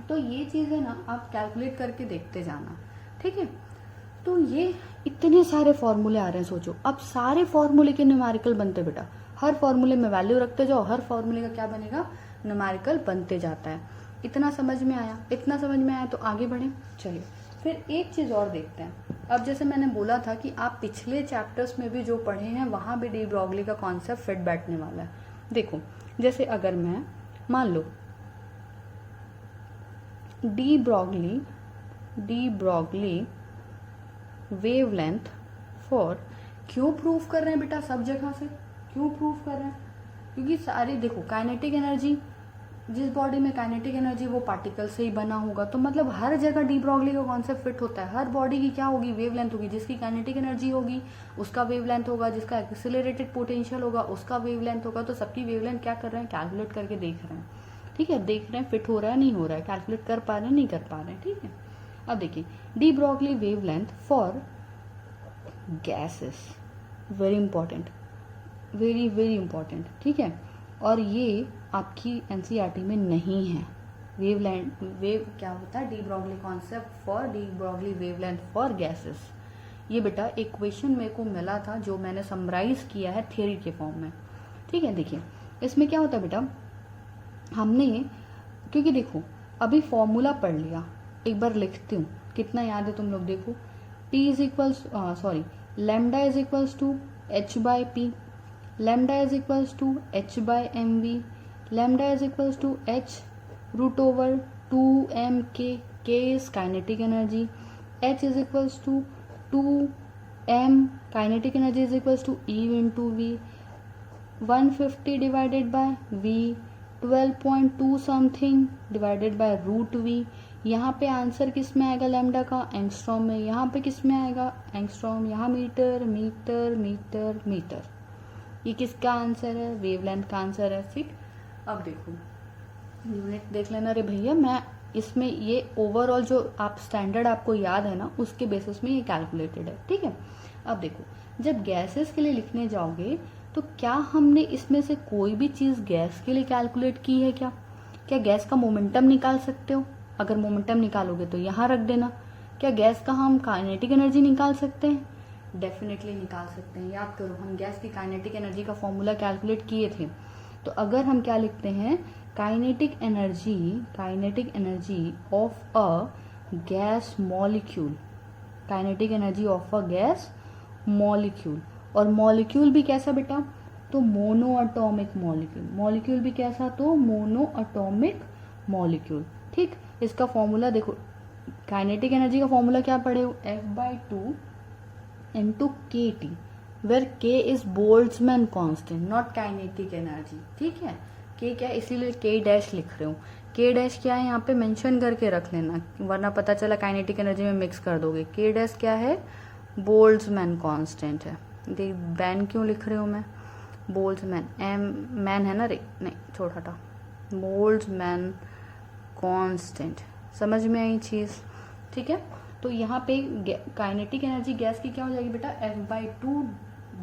तो ये चीज है ना, आप कैलकुलेट करके देखते जाना। ठीक है, तो ये इतने सारे फॉर्मूले आ रहे हैं, सोचो अब सारे फॉर्मूले के न्यूमेरिकल बनते बेटा। हर फॉर्मूले में वैल्यू रखते जाओ, हर फॉर्मूले का क्या बनेगा? न्यूमेरिकल बनते जाता है। इतना समझ में आया? इतना समझ में आया तो आगे बढ़े। चलिए फिर एक चीज और देखते हैं। अब जैसे मैंने बोला था कि आप पिछले चैप्टर्स में भी जो पढ़े हैं वहां भी डी ब्रॉगली का कॉन्सेप्ट फिट बैठने वाला है। देखो जैसे अगर मैं मान लो डी ब्रॉगली वेवलेंथ फॉर, क्यों प्रूव कर रहे हैं बेटा? सब जगह से क्यों प्रूव कर रहे हैं? क्योंकि सारी देखो काइनेटिक एनर्जी, जिस बॉडी में काइनेटिक एनर्जी वो पार्टिकल से ही बना होगा, तो मतलब हर जगह डी ब्रॉगली का कॉन्सेप्ट फिट होता है। हर बॉडी की क्या होगी? वेवलेंथ होगी। जिसकी काइनेटिक एनर्जी होगी उसका वेवलेंथ होगा, जिसका एक्सीलरेटेड पोटेंशियल होगा उसका वेवलेंथ होगा। तो सबकी वेवलेंथ क्या कर रहे हैं? कैलकुलेट करके देख रहे हैं। ठीक है, देख रहे हैं फिट हो रहा है नहीं हो रहा है, कैलकुलेट कर पा रहे हैं नहीं कर पा रहे हैं। ठीक है, अब देखिए de Broglie wavelength for gases, very important, very important. ठीक है, और ये आपकी एनसीईआरटी में नहीं है। वेव क्या होता है? De Broglie concept for de Broglie wavelength for gases. ये बेटा एक क्वेश्चन मेरे को मिला था जो मैंने समराइज किया है थ्योरी के फॉर्म में। ठीक है, देखिए इसमें क्या होता है बेटा, हमने क्योंकि देखो अभी फॉर्मूला पढ़ लिया, एक बार लिखती हूँ, कितना याद है तुम लोग देखो। Lambda is equals to h/p, lambda is equals to h/mv, lambda is equals to h √2mk, k is kinetic energy, h is equals to 2m, kinetic energy is equals to E into V, 150 divided by V, 12.2 something divided by √V। यहाँ पे answer किस में आएगा? Lambda का angstrom में। यहाँ पे किस में आएगा? एंगस्ट्रॉम। यहाँ मीटर मीटर मीटर मीटर। ये किसका आंसर है? वेवलेंथ का आंसर है। ठीक, अब देखो यूनिट देख लेना रे भैया, मैं इसमें ये ओवरऑल जो आप स्टैंडर्ड आपको याद है ना उसके बेसिस में ये कैलकुलेटेड है। ठीक है, अब देखो जब गैसेस के लिए लिखने जाओगे तो क्या हमने इसमें से कोई भी चीज गैस के लिए कैलकुलेट की है? क्या गैस का मोमेंटम निकाल सकते हो? अगर मोमेंटम निकालोगे तो यहाँ रख देना, क्या गैस का हम काइनेटिक एनर्जी निकाल सकते हैं? डेफिनेटली निकाल सकते हैं। याद करो, हम गैस की काइनेटिक एनर्जी का फॉर्मूला कैलकुलेट किए थे। तो अगर हम क्या लिखते हैं, kinetic energy of a gas molecule, kinetic energy of a gas molecule. और मॉलिक्यूल भी कैसा बेटा, तो मोनो एटॉमिक मॉलिक्यूल। मॉलिक्यूल भी कैसा, तो मोनो एटॉमिक मॉलिक्यूल। ठीक, इसका फॉर्मूला देखो, काइनेटिक एनर्जी का फॉर्मूला क्या पढ़े हो, F/2 into KT, where K is Boltzmann constant, not kinetic energy. ठीक है, K क्या है, इसीलिए K डैश लिख रहे हो। K डैश क्या है यहाँ पे मेंशन करके रख लेना, वरना पता चला काइनेटिक एनर्जी में मिक्स कर दोगे। K डैश क्या है, बोल्ट्जमैन कांस्टेंट है। देख बैन क्यों लिख रहे हो मैं, बोल्ट्जमैन, एम मैन है ना रे, नहीं छोड़ हटा, बोल्ट्जमैन कांस्टेंट। समझ में आई चीज? ठीक है, तो यहाँ पे काइनेटिक एनर्जी गैस की क्या हो जाएगी बेटा, F/2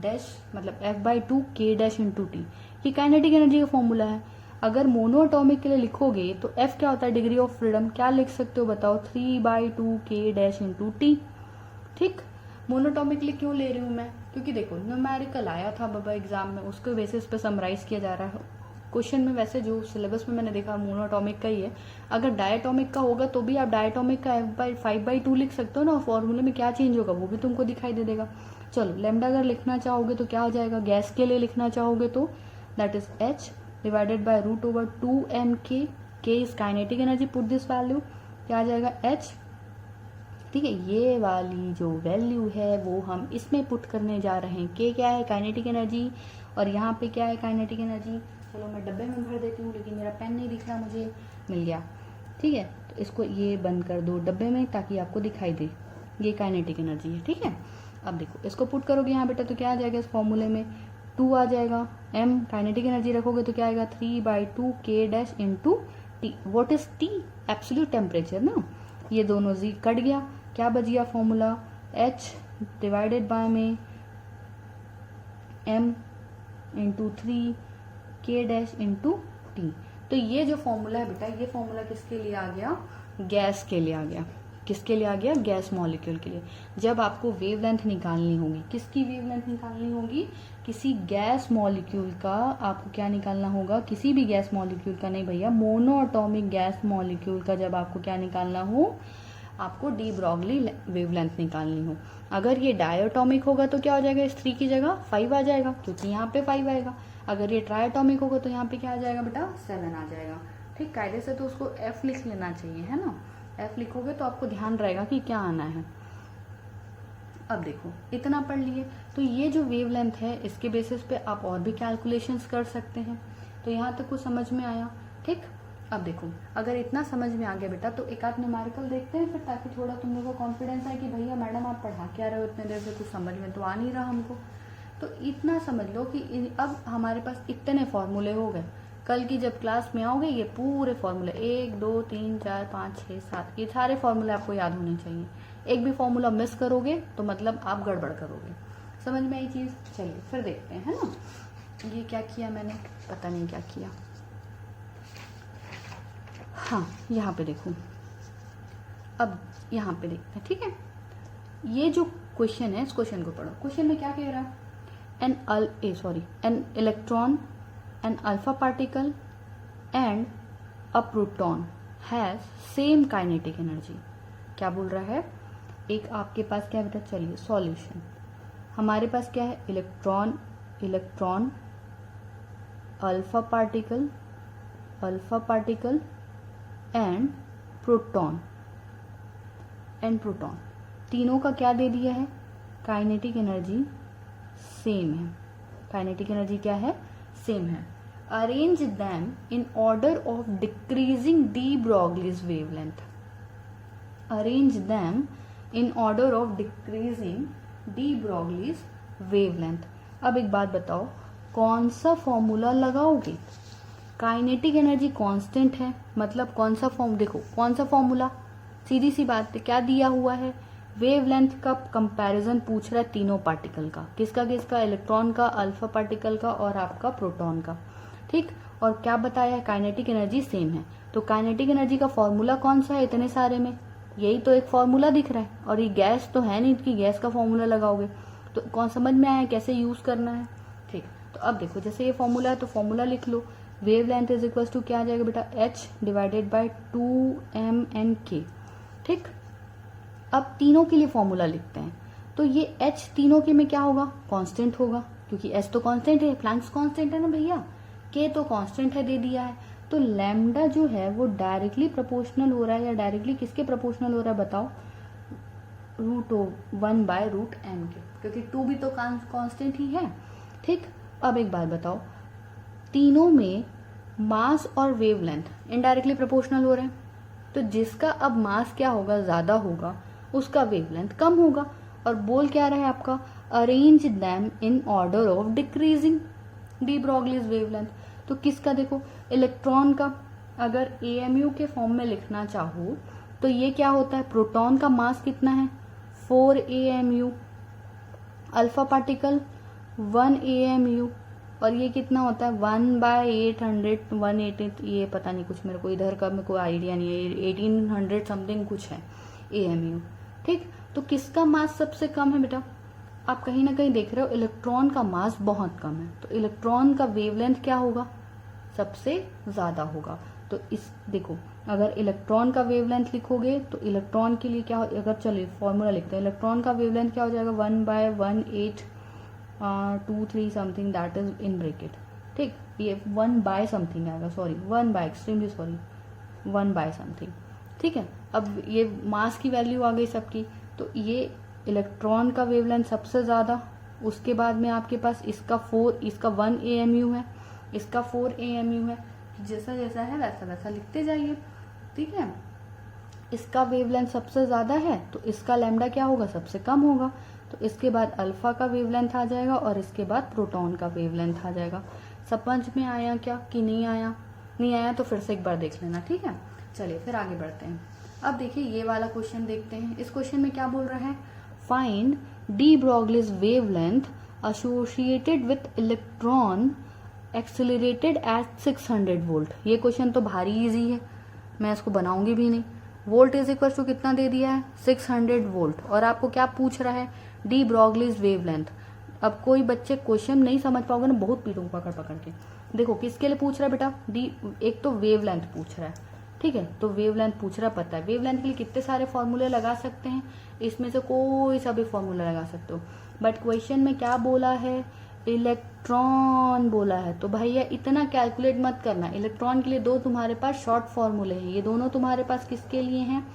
डैश, मतलब F/2 K dash into T. ये काइनेटिक एनर्जी का फॉर्मूला है। अगर मोनो एटॉमिक के लिए लिखोगे तो F क्या होता है, डिग्री ऑफ फ्रीडम। क्या लिख सकते हो बताओ, 3/2 K डैश इंटू टी। ठीक, मोनोटॉमिक लिए क्यों ले रही हूँ मैं, क्योंकि देखो न्यूमेरिकल आया था बाबा एग्जाम में, उसके बेसिस पे समराइज किया जा रहा है क्वेश्चन में। वैसे जो सिलेबस में मैंने देखा मोनोटॉमिक का ही है। अगर डायटोमिक का होगा तो भी आप डायटोमिक का F/5/2 लिख सकते हो ना, फॉर्मूले में क्या चेंज होगा वो भी तुमको दिखाई दे देगा। चलो लेमडा अगर लिखना चाहोगे तो क्या हो जाएगा, गैस के लिए लिखना चाहोगे तो that is H divided by √2mk। K is kinetic energy, put this value, क्या आ जाएगा H। ठीक है, ये वाली जो वैल्यू है वो हम इसमें पुट करने जा रहे हैं। K क्या है, काइनेटिक एनर्जी, और यहाँ पे क्या है, काइनेटिक एनर्जी। चलो मैं डब्बे में भर देती हूँ, लेकिन मेरा पेन नहीं दिख रहा, मुझे मिल गया। ठीक है, तो इसको ये बंद कर दो डब्बे में ताकि आपको दिखाई दे, ये काइनेटिक एनर्जी है। ठीक है, अब देखो इसको पुट करोगे यहाँ बेटा तो क्या आ जाएगा, इस फॉर्मूले में 2 आ जाएगा। m काइनेटिक एनर्जी रखोगे तो क्या आएगा, 3/2 K dash into T. What is T, absolute temperature ना। ये दोनों जी कट गया, क्या बच गया फॉर्मूला, H डिवाइडेड बाय में m into 3 K dash into T. तो ये जो फॉर्मूला है बेटा, ये फॉर्मूला किसके लिए आ गया, गैस के लिए आ गया। किसके लिए आ गया, गैस मॉलिक्यूल के लिए। जब आपको वेवलेंथ निकालनी होगी, किसकी वेवलेंथ निकालनी होगी, किसी गैस मॉलिक्यूल का आपको क्या निकालना होगा, किसी भी गैस मॉलिक्यूल का नहीं भैया, मोनो एटॉमिक गैस मॉलिक्यूल का जब आपको क्या निकालना हो, आपको डी ब्रॉगली वेवलेंथ निकालनी हो। अगर ये डायटोमिक होगा तो क्या हो जाएगा, इस 3 की जगह 5 आ जाएगा, क्योंकि यहाँ पे 5 आएगा। अगर ये ट्रायटोमिक होगा तो यहाँ पे क्या आ जाएगा बेटा, 7 आ जाएगा। ठीक, कायदे से तो उसको F लिख लेना चाहिए, है ना। F लिखोगे तो आपको ध्यान रहेगा कि क्या आना है। अब देखो इतना पढ़ लिए, तो ये जो वेवलेंथ है इसके बेसिस पे आप और भी कैलकुलेशंस कर सकते हैं। तो यहाँ तक कुछ समझ में आया। ठीक, अब देखो अगर इतना समझ में आ गया बेटा तो एक आध न्यूमेरिकल देखते हैं फिर, ताकि थोड़ा तुम लोगों को कॉन्फिडेंस आए कि भैया मैडम आप पढ़ा क्या रहे हो इतने देर से, कुछ समझ में तो आ नहीं रहा हमको। तो इतना समझ लो कि अब हमारे पास इतने फॉर्मूले हो गए। कल की जब क्लास में आओगे ये पूरे फॉर्मूले 1 2 3 4 5 6 7 ये सारे फॉर्मूले आपको याद होने चाहिए। एक भी फॉर्मूला मिस करोगे तो मतलब आप गड़बड़ करोगे। समझ में आई चीज? चलिए फिर देखते हैं, है ना। ये क्या किया मैंने, पता नहीं क्या किया। हाँ यहाँ पे देखो, अब यहाँ पे देखते हैं। ठीक है, ये जो क्वेश्चन है इस क्वेश्चन को पढ़ो। क्वेश्चन में क्या कह रहा है, an electron, an alpha particle and a proton has same kinetic energy। क्या बोल रहा है, एक आपके पास क्या बेटा, चलिए सॉल्यूशन। हमारे पास क्या है, electron alpha particle and proton तीनों का क्या दे दिया है, काइनेटिक एनर्जी सेम है। काइनेटिक एनर्जी क्या है, सेम है। Arrange them in order of decreasing D Broglie's wavelength. Arrange them in order of decreasing D Broglie's wavelength. अब एक बात बताओ, कौन सा फॉर्मूला लगाओगे, काइनेटिक एनर्जी कांस्टेंट है, मतलब कौन सा फॉर्म, देखो कौन सा फॉर्मूला, सीधी सी बात है, क्या दिया हुआ है, वेवलेंथ का कंपैरिजन पूछ रहा है तीनों पार्टिकल का, किसका, इलेक्ट्रॉन का, अल्फा पार्टिकल का और आपका प्रोटॉन का। ठीक, और क्या बताया है, काइनेटिक एनर्जी सेम है। तो काइनेटिक एनर्जी का फॉर्मूला कौन सा है इतने सारे में, यही तो एक फॉर्मूला दिख रहा है, और ये गैस तो है नहीं कि गैस का फॉर्मूला लगाओगे। तो कौन समझ में आया कैसे यूज करना है। ठीक, तो अब देखो जैसे ये फॉर्मूला है तो फॉर्मूला लिख लो, wavelength is equal to क्या आ जाएगा बेटा, h डिवाइडेड बाय 2m/k। ठीक, अब तीनों के लिए फॉर्मूला लिखते हैं। तो ये h तीनों के में क्या होगा, कांस्टेंट होगा, क्योंकि s तो कांस्टेंट है, प्लैंक्स कांस्टेंट है ना भैया, k तो कांस्टेंट है दे दिया है। तो लैम्डा जो है वो डायरेक्टली प्रोपोर्शनल हो रहा है, या डायरेक्टली किसके प्रोपोर्शनल हो रहा है बताओ, √1/√m के, क्योंकि 2 भी तो कांस्टेंट ही है। ठीक, अब एक बात बताओ, तीनों में मास और वेवलेंथ इनडायरेक्टली प्रोपोर्शनल हो रहे हैं, तो जिसका अब मास क्या होगा, ज्यादा होगा, उसका वेवलेंथ कम होगा। और बोल क्या रहा है आपका, arrange them in order of decreasing D Broglie's wavelength. तो किसका, देखो इलेक्ट्रॉन का अगर AMU के फॉर्म में लिखना चाहो तो ये क्या होता है, प्रोटॉन का मास कितना है 4 AMU, अल्फा पार्टिकल 1 AMU, और ये कितना होता है 1/800 1/8, ये पता नहीं कुछ, मेरे को इधर का मेरे को आइडिया नहीं है, 1800 समथिंग कुछ है AMU। ठीक, तो किसका मास सबसे कम है बेटा, आप कहीं ना कहीं देख रहे हो इलेक्ट्रॉन का मास बहुत कम है, तो इलेक्ट्रॉन का वेवलेंथ क्या होगा, सबसे ज्यादा होगा। तो इस देखो अगर इलेक्ट्रॉन का वेवलेंथ लिखोगे तो इलेक्ट्रॉन के लिए क्या, अगर चलिए फॉर्मूला लिखते हैं, इलेक्ट्रॉन का वेवलेंथ क्या हो जाएगा 1/1823 something, that is in bracket. ठीक, ये 1 समथिंग आएगा, सॉरी 1/एक्सट्रीमली सॉरी 1 समथिंग। ठीक है, अब ये मास की वैल्यू आ गई सबकी, तो ये इलेक्ट्रॉन का वेवलेंथ सबसे ज्यादा, उसके बाद में आपके पास इसका 1 AMU है, इसका 4 AMU है, जैसा जैसा है वैसा वैसा लिखते जाइए। ठीक है, इसका वेवलेंथ सबसे ज्यादा है तो इसका लैम्डा क्या होगा, सबसे कम होगा। तो इसके बाद अल्फा का वेवलेंथ आ जाएगा और इसके बाद प्रोटॉन का वेवलेंथ आ जाएगा। समझ में आया क्या कि नहीं आया, नहीं आया तो फिर से एक बार देख लेना। ठीक है, चलिए फिर आगे बढ़ते हैं। अब देखिए ये वाला क्वेश्चन देखते हैं। इस क्वेश्चन में क्या बोल रहा है, find de Broglie's wavelength associated with electron accelerated at 600 volt. ये क्वेश्चन तो भारी इजी है, मैं इसको बनाऊंगी भी नहीं। वोल्ट इज इक्वल टू कितना दे दिया है 600 वोल्ट, और आपको क्या पूछ रहा है, डी ब्रॉगलीज वेवलेंथ। अब कोई बच्चे क्वेश्चन नहीं समझ पाओगे ना, बहुत पीटूंगा पकड़ पकड़ के। देखो किसके लिए पूछ रहा है बेटा, डी, एक तो वेवलेंथ पूछ रहा है। ठीक है, तो वेवलेंथ पूछ रहा, पता है वेवलेंथ के लिए कितने सारे फॉर्मूले लगा सकते हैं, इसमें से कोई सा भी फॉर्मूला लगा सकते हो, बट क्वेश्चन में क्या बोला है, इलेक्ट्रॉन बोला है। तो भैया इतना कैलकुलेट मत करना, इलेक्ट्रॉन के लिए दो तुम्हारे पास शॉर्ट फॉर्मूले हैं, ये दोनों तुम्हारे पास किसके लिए हैं,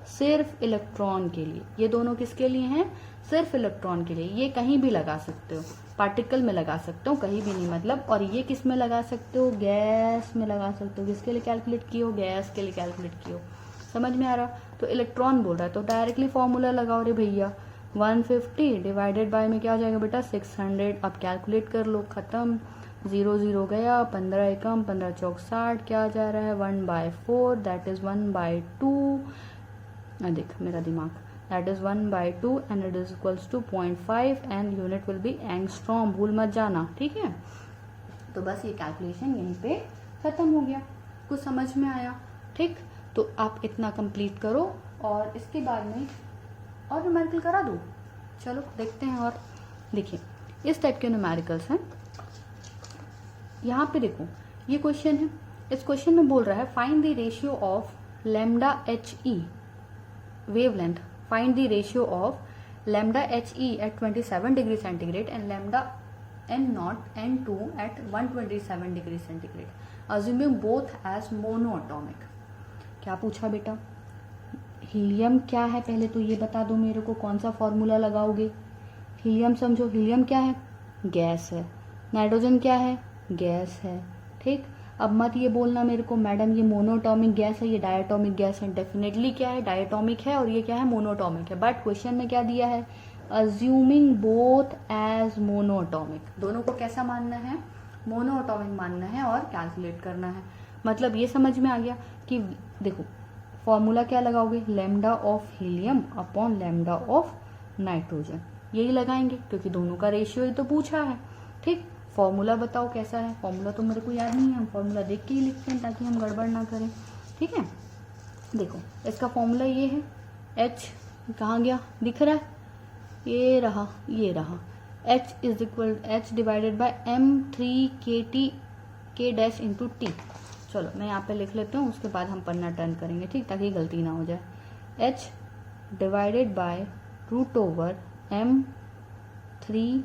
सिर्फ इलेक्ट्रॉन के लिए। ये दोनों किसके लिए हैं, सिर्फ इलेक्ट्रॉन के लिए। ये कहीं भी लगा सकते हो, पार्टिकल में लगा सकते हो, कहीं भी नहीं मतलब। और ये किस में लगा सकते हो, गैस में लगा सकते हो। किसके लिए कैलकुलेट किए हो, गैस के लिए कैलकुलेट किए हो। समझ में आ रहा, तो इलेक्ट्रॉन बोल रहा है तो डायरेक्टली फॉर्मूला लगाओ रे भैया, 150 डिवाइडेड बाय में क्या हो जाएगा बेटा 600। अब कैलकुलेट कर लो, खत्म, 0 0 गया, 15 एकम 15 चौक 60, क्या जा रहा है 1/4, दैट इज 1/2। देख मेरा दिमाग, that is 1/2 and it is equals to 0.5 and unit will be angstrom, भूल मत जाना। ठीक है, तो बस ये कैलकुलेशन यहीं पे खत्म हो गया। कुछ समझ में आया, ठीक, तो आप इतना कंप्लीट करो और इसके बाद में और न्यूमेरिकल करा दो। चलो देखते हैं। और देखिए इस टाइप के न्यूमेरिकल्स हैं, यहाँ पे देखो ये क्वेश्चन है। इस क्वेश्चन में बोल रहा है find the ratio of lambda HE wavelength, find the ratio of lambda HE at 27 degree centigrade and lambda N0 N2 at 127 degree centigrade, assuming both as monoatomic. क्या पूछा बेटा, हीलियम क्या है पहले तो ये बता दो मेरे को, कौन सा फॉर्मूला लगाओगे। हीलियम समझो, हीलियम क्या है, गैस है। नाइट्रोजन क्या है, गैस है। ठीक, अब मत ये बोलना मेरे को मैडम ये मोनोटॉमिक गैस है, ये डायटोमिक गैस है। डेफिनेटली क्या है, डायटोमिक है, और ये क्या है, मोनोटॉमिक है। बट क्वेश्चन में क्या दिया है, अज्यूमिंग बोथ एज मोनोटॉमिक। दोनों को कैसा मानना है, मोनोटॉमिक मानना है और कैलकुलेट करना है। मतलब ये समझ में आ गया कि देखो फॉर्मूला क्या लगाओगे, lambda of helium upon lambda of nitrogen, यही लगाएंगे क्योंकि दोनों का रेशियो ही तो पूछा है। ठीक, फॉर्मूला बताओ कैसा है, फॉर्मूला तो मेरे को याद नहीं है, हम फॉर्मूला देख के ही लिखते हैं ताकि हम गड़बड़ ना करें। ठीक है, देखो इसका फॉर्मूला ये है, एच कहाँ गया, दिख रहा है, ये रहा, ये रहा, H is equal H divided bye m3 k dash into T. चलो मैं यहाँ पे लिख लेती हूँ, उसके बाद हम पन्ना टर्न करेंगे, ठीक, ताकि गलती ना हो जाए। H divided by root over m3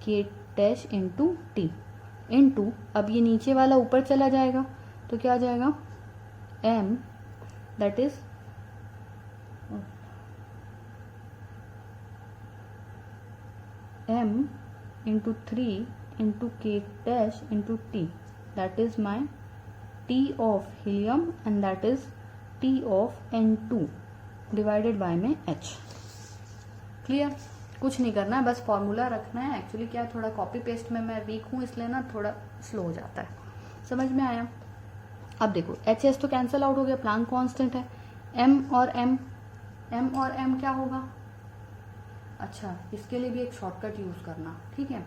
k dash into T into, अब ये नीचे वाला ऊपर चला जाएगा तो क्या आ जाएगा, m that is m into 3 into k dash into T, that is my T of helium and that is T of N2 divided by में H। क्लियर, कुछ नहीं करना है, बस फॉर्मूला रखना है। एक्चुअली क्या, थोड़ा कॉपी पेस्ट में मैं वीक हूँ, इसलिए ना थोड़ा स्लो हो जाता है। समझ में आया? अब देखो HS तो कैंसिल आउट हो गया, प्लांक कांस्टेंट है। M और M क्या होगा, अच्छा इसके लिए भी एक शॉर्टकट यूज करना, ठीक है।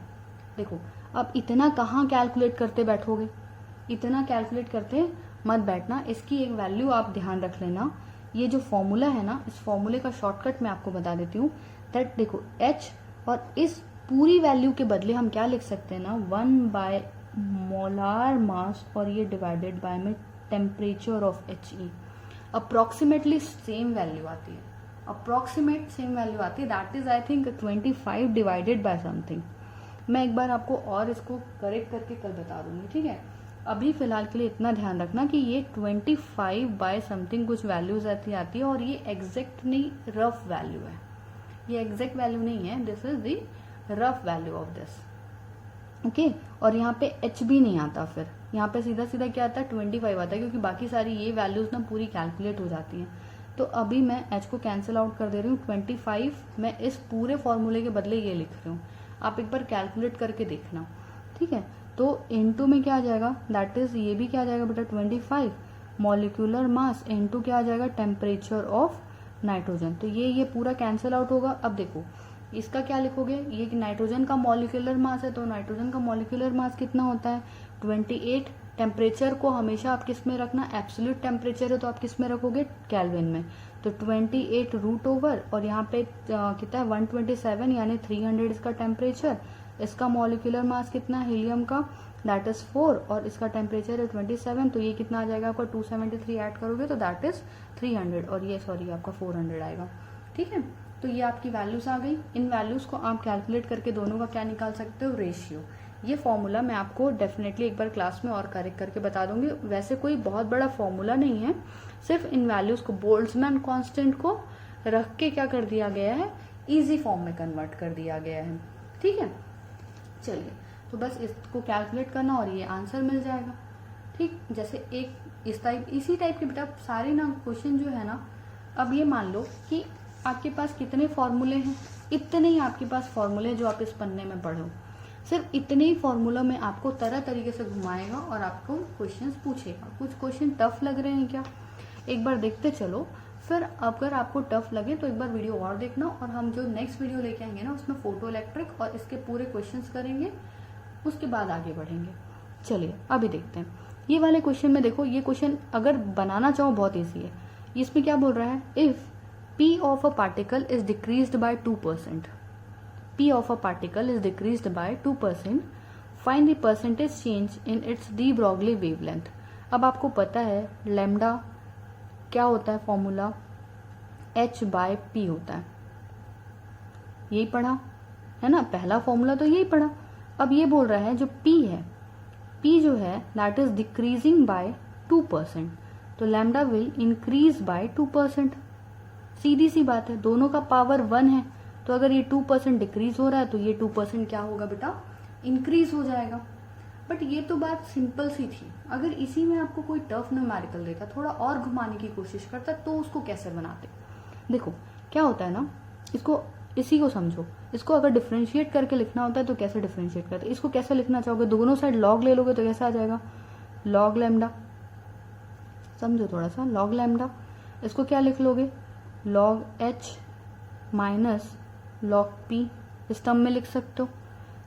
देखो अब इतना कहाँ कैलकुलेट करते बैठोगे, इतना कैलकुलेट करते मत बैठना, इसकी एक वैल्यू आप ध्यान रख लेना। ये जो फॉर्मूला है ना, इस फॉर्मूले का शॉर्टकट मैं आपको बता देती हूँ। दैट देखो H और इस पूरी वैल्यू के बदले हम क्या लिख सकते हैं ना, 1 बाय मोलार मास और ये डिवाइडेड बाय में temperature of HE। Approximately same value आती है, अप्रोक्सीमेट सेम वैल्यू आती है, that is I think 25 divided by something. मैं एक बार आपको और इसको करेक्ट करके कल बता दूंगी, ठीक है। अभी फिलहाल के लिए इतना ध्यान रखना कि ये 25 बाय समथिंग कुछ वैल्यूज आती है और ये एग्जैक्ट नहीं, रफ वैल्यू है, ये एग्जैक्ट वैल्यू नहीं है, this is the rough value of this, okay. और यहाँ पे H भी नहीं आता, फिर यहाँ पे सीधा सीधा क्या आता है, 25 आता है, क्योंकि बाकी सारी ये वैल्यूज ना पूरी कैलकुलेट हो जाती हैं। तो अभी मैं H को कैंसिल आउट कर दे रही हूँ, 25 मैं इस पूरे फॉर्मूले के बदले ये लिख रही हूँ, आप एक बार कैलकुलेट करके देखना, ठीक है। तो N2 में क्या आ जाएगा, दैट इज ये भी क्या आ जाएगा बेटा 25 मॉलिक्यूलर मास N2 क्या आ जाएगा, टेम्परेचर ऑफ नाइट्रोजन। तो ये पूरा कैंसिल आउट होगा। अब देखो इसका क्या लिखोगे, ये नाइट्रोजन का मॉलिक्यूलर मास है, तो नाइट्रोजन का मॉलिक्यूलर मास कितना होता है 28। टेम्परेचर को हमेशा आप किस में रखना, एब्सोल्यूट टेम्परेचर है तो आप किस में रखोगे, केल्विन में। तो 28 रूट ओवर और यहाँ पे कितना है 127 यानी 300 इसका टेम्परेचर, इसका मॉलिक्यूलर मास कितना है हीलियम का, दैट इज 4 और इसका टेम्परेचर है 27, तो ये कितना आ जाएगा आपका 273 ऐड करोगे तो दैट इज 300 और ये सॉरी आपका 400 आएगा, ठीक है। तो ये आपकी वैल्यूज आ गई। इन वैल्यूज को आप कैलकुलेट करके दोनों का क्या निकाल सकते हो, रेशियो। ये फॉर्मूला मैं आपको डेफिनेटली एक बार क्लास में और करेक्ट करके बता दूंगी। वैसे कोई बहुत बड़ा फॉर्मूला नहीं है, सिर्फ इन वैल्यूज को बोल्ट्जमैन कांस्टेंट को रख के क्या कर दिया गया है, इजी फॉर्म में कन्वर्ट कर दिया गया है, ठीक है। चलिए तो बस इसको कैलकुलेट करना और ये आंसर मिल जाएगा, ठीक। जैसे एक इसी टाइप के बेटा सारे ना क्वेश्चन जो है ना, अब ये मान लो कि आपके पास कितने फॉर्मूले हैं, इतने ही आपके पास फॉर्मूले जो आप इस पन्ने में पढ़ो, सिर्फ इतने ही फॉर्मूला में आपको तरह तरीके से घुमाएगा और आपको क्वेश्चंस पूछेगा। कुछ क्वेश्चन टफ लग रहे हैं क्या, एक बार देखते चलो, फिर अगर आपको टफ लगे तो एक बार वीडियो और देखना, और हम जो नेक्स्ट वीडियो लेके आएंगे ना उसमें फोटो इलेक्ट्रिक और इसके पूरे क्वेश्चंस करेंगे, उसके बाद आगे बढ़ेंगे। चलिए अभी देखते हैं ये वाले क्वेश्चन में। देखो ये क्वेश्चन अगर बनाना चाहो बहुत ईजी है। इसमें क्या बोल रहा है, if P of a particle is decreased by 2%. P of a particle is decreased by 2%. Find the percentage change in its de Broglie wavelength. अब आपको पता है लैम्डा क्या होता है, फॉर्मूला H/P होता है, यही पढ़ा है ना, पहला फॉर्मूला तो यही पढ़ा। अब ये बोल रहा है जो P है, P जो है दैट इज डिक्रीजिंग बाय 2%, तो लैम्डा विल इंक्रीज बाय 2%। सीधी सी बात है, दोनों का पावर 1 है, तो अगर ये 2% डिक्रीज हो रहा है तो ये 2% क्या होगा बेटा, इंक्रीज हो जाएगा। बट ये तो बात सिंपल सी थी। अगर इसी में आपको कोई टफ न्यूमेरिकल देता, थोड़ा और घुमाने की कोशिश करता, तो उसको कैसे बनाते। देखो क्या होता है ना, इसको इसी को समझो, इसको अगर डिफरेंशिएट करके लिखना होता है तो कैसे डिफरेंशिएट करते, इसको कैसे लिखना चाहोगे, दोनों साइड लॉग ले लोगे तो कैसा आ जाएगा, लॉग लैम्डा। समझो थोड़ा सा, लॉग लैम्डा। इसको क्या लिख लोगे, log H minus log P, इस टर्म में लिख सकते हो,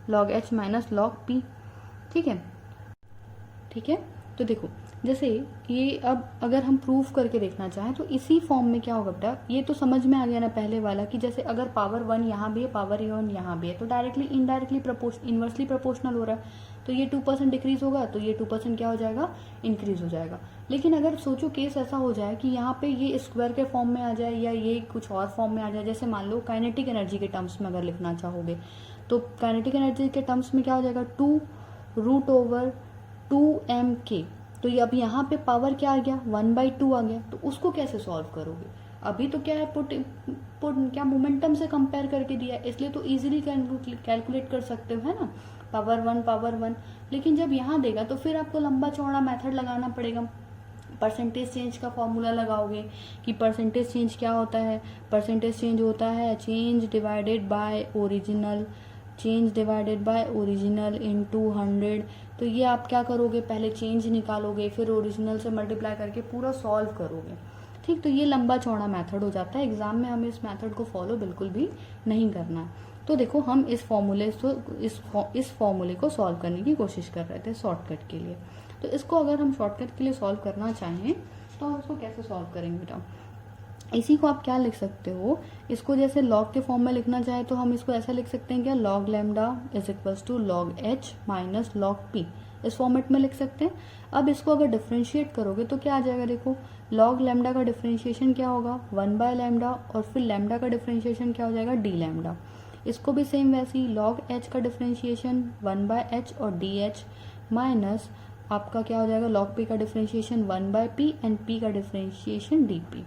log H minus log P, ठीक है। ठीक है, तो देखो जैसे ये अब अगर हम प्रूफ करके देखना चाहें तो इसी फॉर्म में क्या होगा बेटा, ये तो समझ में आ गया ना पहले वाला कि जैसे अगर पावर 1 यहाँ भी है, पावर 1 यहाँ भी है, तो डायरेक्टली इनडायरेक्टली इन्वर्सली प्रोपोर्शनल हो रहा है, तो ये 2% डिक्रीज होगा, तो ये 2% क्या हो जाएगा, इंक्रीज हो जाएगा। लेकिन अगर सोचो केस ऐसा हो जाए कि यहाँ पे ये स्क्वायर के फॉर्म में आ जाए या ये कुछ और फॉर्म में आ जाए, जैसे मान लो काइनेटिक एनर्जी के टर्म्स में अगर लिखना चाहोगे तो काइनेटिक एनर्जी के टर्म्स में क्या हो जाएगा, 2√2m_k। तो ये अब यहाँ पे पावर क्या आ गया, 1/2 आ गया, तो उसको कैसे सॉल्व करोगे। अभी तो क्या है, पुट क्या मोमेंटम से कंपेयर करके दिया है, इसलिए तो इजीली कैलकुलेट कर सकते हो, है ना, पावर 1। लेकिन जब यहाँ देगा तो फिर आपको लंबा चौड़ा मेथड लगाना पड़ेगा। परसेंटेज चेंज का फॉर्मूला लगाओगे कि परसेंटेज चेंज क्या होता है, परसेंटेज चेंज होता है change divided by original, change divided by original into 100। तो ये आप क्या करोगे, पहले चेंज निकालोगे, फिर ओरिजिनल से मल्टीप्लाई करके पूरा सॉल्व करोगे। ठीक, तो ये लंबा चौड़ा मेथड हो जाता है, एग्जाम में हमें इस मेथड को फॉलो बिल्कुल भी नहीं करना है। तो देखो हम इस फॉर्मूले को सॉल्व करने की कोशिश कर रहे थे शॉर्टकट के लिए। तो इसको अगर हम शॉर्टकट के लिए सॉल्व करना चाहें तो हम इसको कैसे सॉल्व करेंगे बेटा, इसी को आप क्या लिख सकते हो, इसको जैसे लॉग के फॉर्म में लिखना चाहे तो हम इसको ऐसा लिख सकते हैं क्या, log lambda is equals to log h minus log p, इस फॉर्मेट में लिख सकते हैं। अब इसको अगर डिफ्रेंशिएट करोगे तो क्या आ जाएगा, देखो log लैम्डा का डिफ्रेंशिएशन क्या होगा, 1/λ, और फिर लैम्डा का डिफ्रेंशिएशन क्या हो जाएगा, d लैम्डा। इसको भी सेम वैसे ही log h का डिफ्रेंशिएशन 1/h और dh माइनस आपका क्या हो जाएगा, log p का डिफ्रेंशिएशन 1/p एंड p का डिफ्रेंशिएशन dp।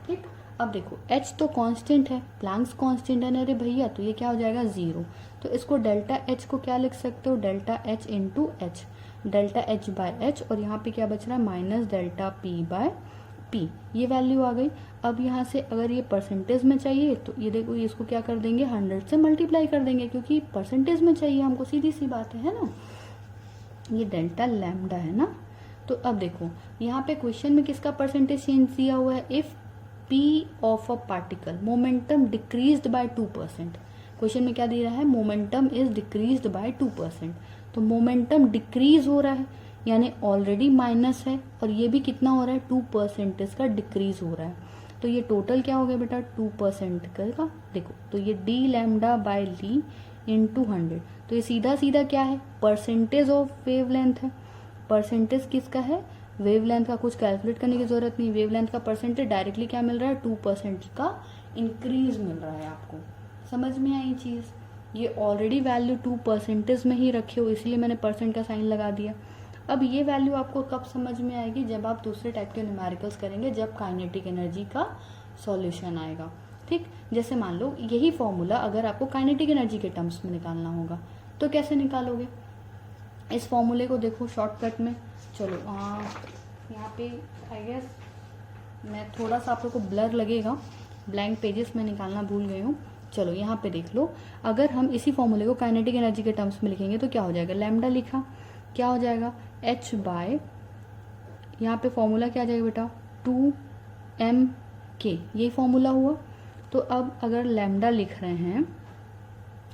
ठीक, अब देखो h तो कांस्टेंट है, प्लैंक्स कांस्टेंट है ना रे भैया, तो ये क्या हो जाएगा 0। तो इसको डेल्टा h को क्या लिख सकते हो, delta h into H, delta h by H, और यहाँ पे क्या बच रहा है minus delta p by p, ये वैल्यू आ गई। अब यहाँ से अगर ये परसेंटेज में चाहिए तो ये देखो इसको क्या कर देंगे, 100 से मल्टीप्लाई कर देंगे, क्योंकि परसेंटेज में चाहिए हमको, सीधी सी बात है ना, ये डेल्टा लैम्डा है ना। तो अब देखो यहाँ पे क्वेश्चन में किसका परसेंटेज चेंज दिया हुआ है, if p of a particle momentum decreased bye 2%। Question में क्या दे रहा है, मोमेंटम इज डिक्रीज्ड बाय 2%। तो मोमेंटम डिक्रीज हो रहा है यानी ऑलरेडी माइनस है, और ये भी कितना हो रहा है, 2% इसका डिक्रीज हो रहा है। तो ये टोटल क्या हो गया बेटा, 2% का। देखो तो ये d लैम्डा बाय ली इंटू 100, तो ये सीधा सीधा क्या है, परसेंटेज ऑफ वेवलेंथ है। परसेंटेज किसका है, वेवलेंथ का, कुछ कैलकुलेट करने की जरूरत नहीं, वेवलेंथ का परसेंटेज डायरेक्टली क्या मिल रहा है, 2% का इंक्रीज मिल रहा है आपको। समझ में आई चीज, ये ऑलरेडी वैल्यू 2% में ही रखे हो, इसलिए मैंने परसेंट का साइन लगा दिया। अब ये वैल्यू आपको कब समझ में आएगी, जब आप दूसरे टाइप के न्यूमेरिकल्स करेंगे, जब काइनेटिक एनर्जी का सॉल्यूशन आएगा। ठीक, जैसे मान लो यही फॉर्मूला अगर आपको काइनेटिक एनर्जी के टर्म्स में निकालना होगा तो कैसे निकालोगे, इस फॉर्मूले को देखो शॉर्टकट में। चलो यहाँ पे आई गेस मैं थोड़ा सा आप लोग को ब्लर लगेगा, ब्लैंक पेजेस में निकालना भूल गई हूँ। चलो यहाँ पे देख लो, अगर हम इसी फॉर्मूले को काइनेटिक एनर्जी के टर्म्स में लिखेंगे तो क्या हो जाएगा, लैम्डा लिखा, क्या हो जाएगा h बाय, यहाँ पे फॉर्मूला क्या आ जाएगा बेटा, 2m_k, यही फॉर्मूला हुआ। तो अब अगर लैम्डा लिख रहे हैं,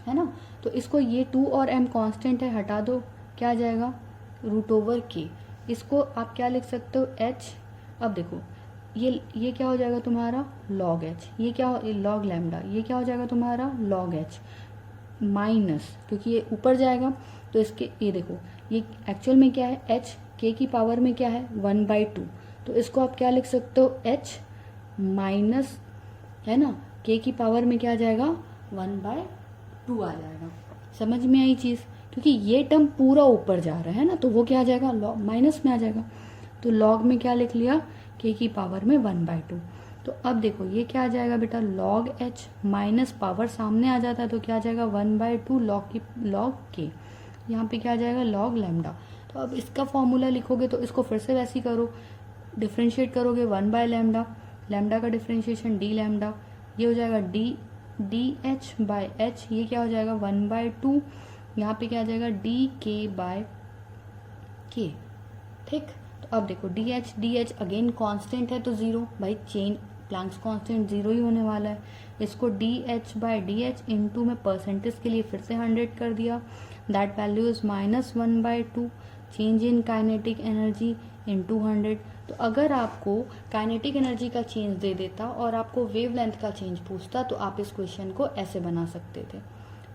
है ना, तो इसको ये 2 और m कांस्टेंट है, हटा दो, क्या आ जाएगा √k। इसको आप क्या लिख सकते हो, h। अब देखो ये क्या हो जाएगा तुम्हारा log h, ये क्या log लैम्डा, ये क्या हो जाएगा तुम्हारा log h माइनस, क्योंकि ये ऊपर जाएगा तो इसके ये देखो ये एक्चुअल में क्या है, h k की पावर में क्या है 1/2, तो इसको आप क्या लिख सकते हो, h माइनस, है ना, k की पावर में क्या आ जाएगा 1/2 आ जाएगा। समझ में आई चीज़, क्योंकि ये टर्म पूरा ऊपर जा रहा है ना, तो वो क्या आ जाएगा, माइनस में आ जाएगा। तो log में क्या लिख लिया, k की पावर में 1/2। तो अब देखो ये क्या आ जाएगा बेटा, log h माइनस पावर सामने आ जाता है तो क्या आ जाएगा 1/2 log k, यहाँ पे क्या आ जाएगा log लैम्डा। तो अब इसका फॉर्मूला लिखोगे तो इसको फिर से वैसे ही करो, डिफ्रेंशिएट करोगे 1/λ, लैम्डा का डिफ्रेंशिएशन d लैम्डा, ये हो जाएगा dh बाय h, ये क्या हो जाएगा 1/2, यहाँ पे क्या आ जाएगा dk बाय k। ठीक, तो अब देखो dh अगेन कांस्टेंट है तो 0, भाई चेन प्लैंक्स कांस्टेंट 0 ही होने वाला है। इसको dh बाय dh इंटू में परसेंटेज के लिए फिर से 100 कर दिया, that value is -1/2, change in kinetic energy into 100। तो अगर आपको काइनेटिक एनर्जी का चेंज दे देता और आपको वेव लेंथ का चेंज पूछता तो आप इस क्वेश्चन को ऐसे बना सकते थे।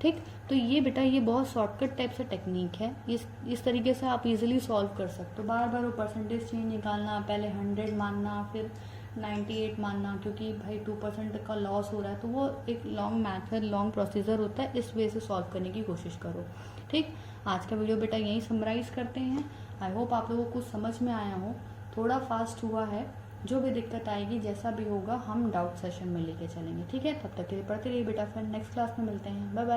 ठीक, तो ये बेटा ये बहुत शॉर्टकट टाइप से टेक्निक है, इस तरीके से आप इजीली सॉल्व कर सकते हो। बार बार वो परसेंटेज चेंज निकालना, पहले 100 मानना फिर 98 मानना, क्योंकि भाई 2% का लॉस हो रहा है, तो वो एक लॉन्ग मैथड लॉन्ग प्रोसीजर होता है। इस वे से सॉल्व करने की कोशिश करो। ठीक, आज का वीडियो बेटा यहीं समराइज करते हैं। आई होप आप लोगों को समझ में आया हो। थोड़ा फास्ट हुआ है, जो भी दिक्कत आएगी जैसा भी होगा हम डाउट सेशन में लेके चलेंगे। ठीक है, तब तक के लिए पढ़ते रहिए बेटा, फिर नेक्स्ट क्लास में मिलते हैं। Bye bye.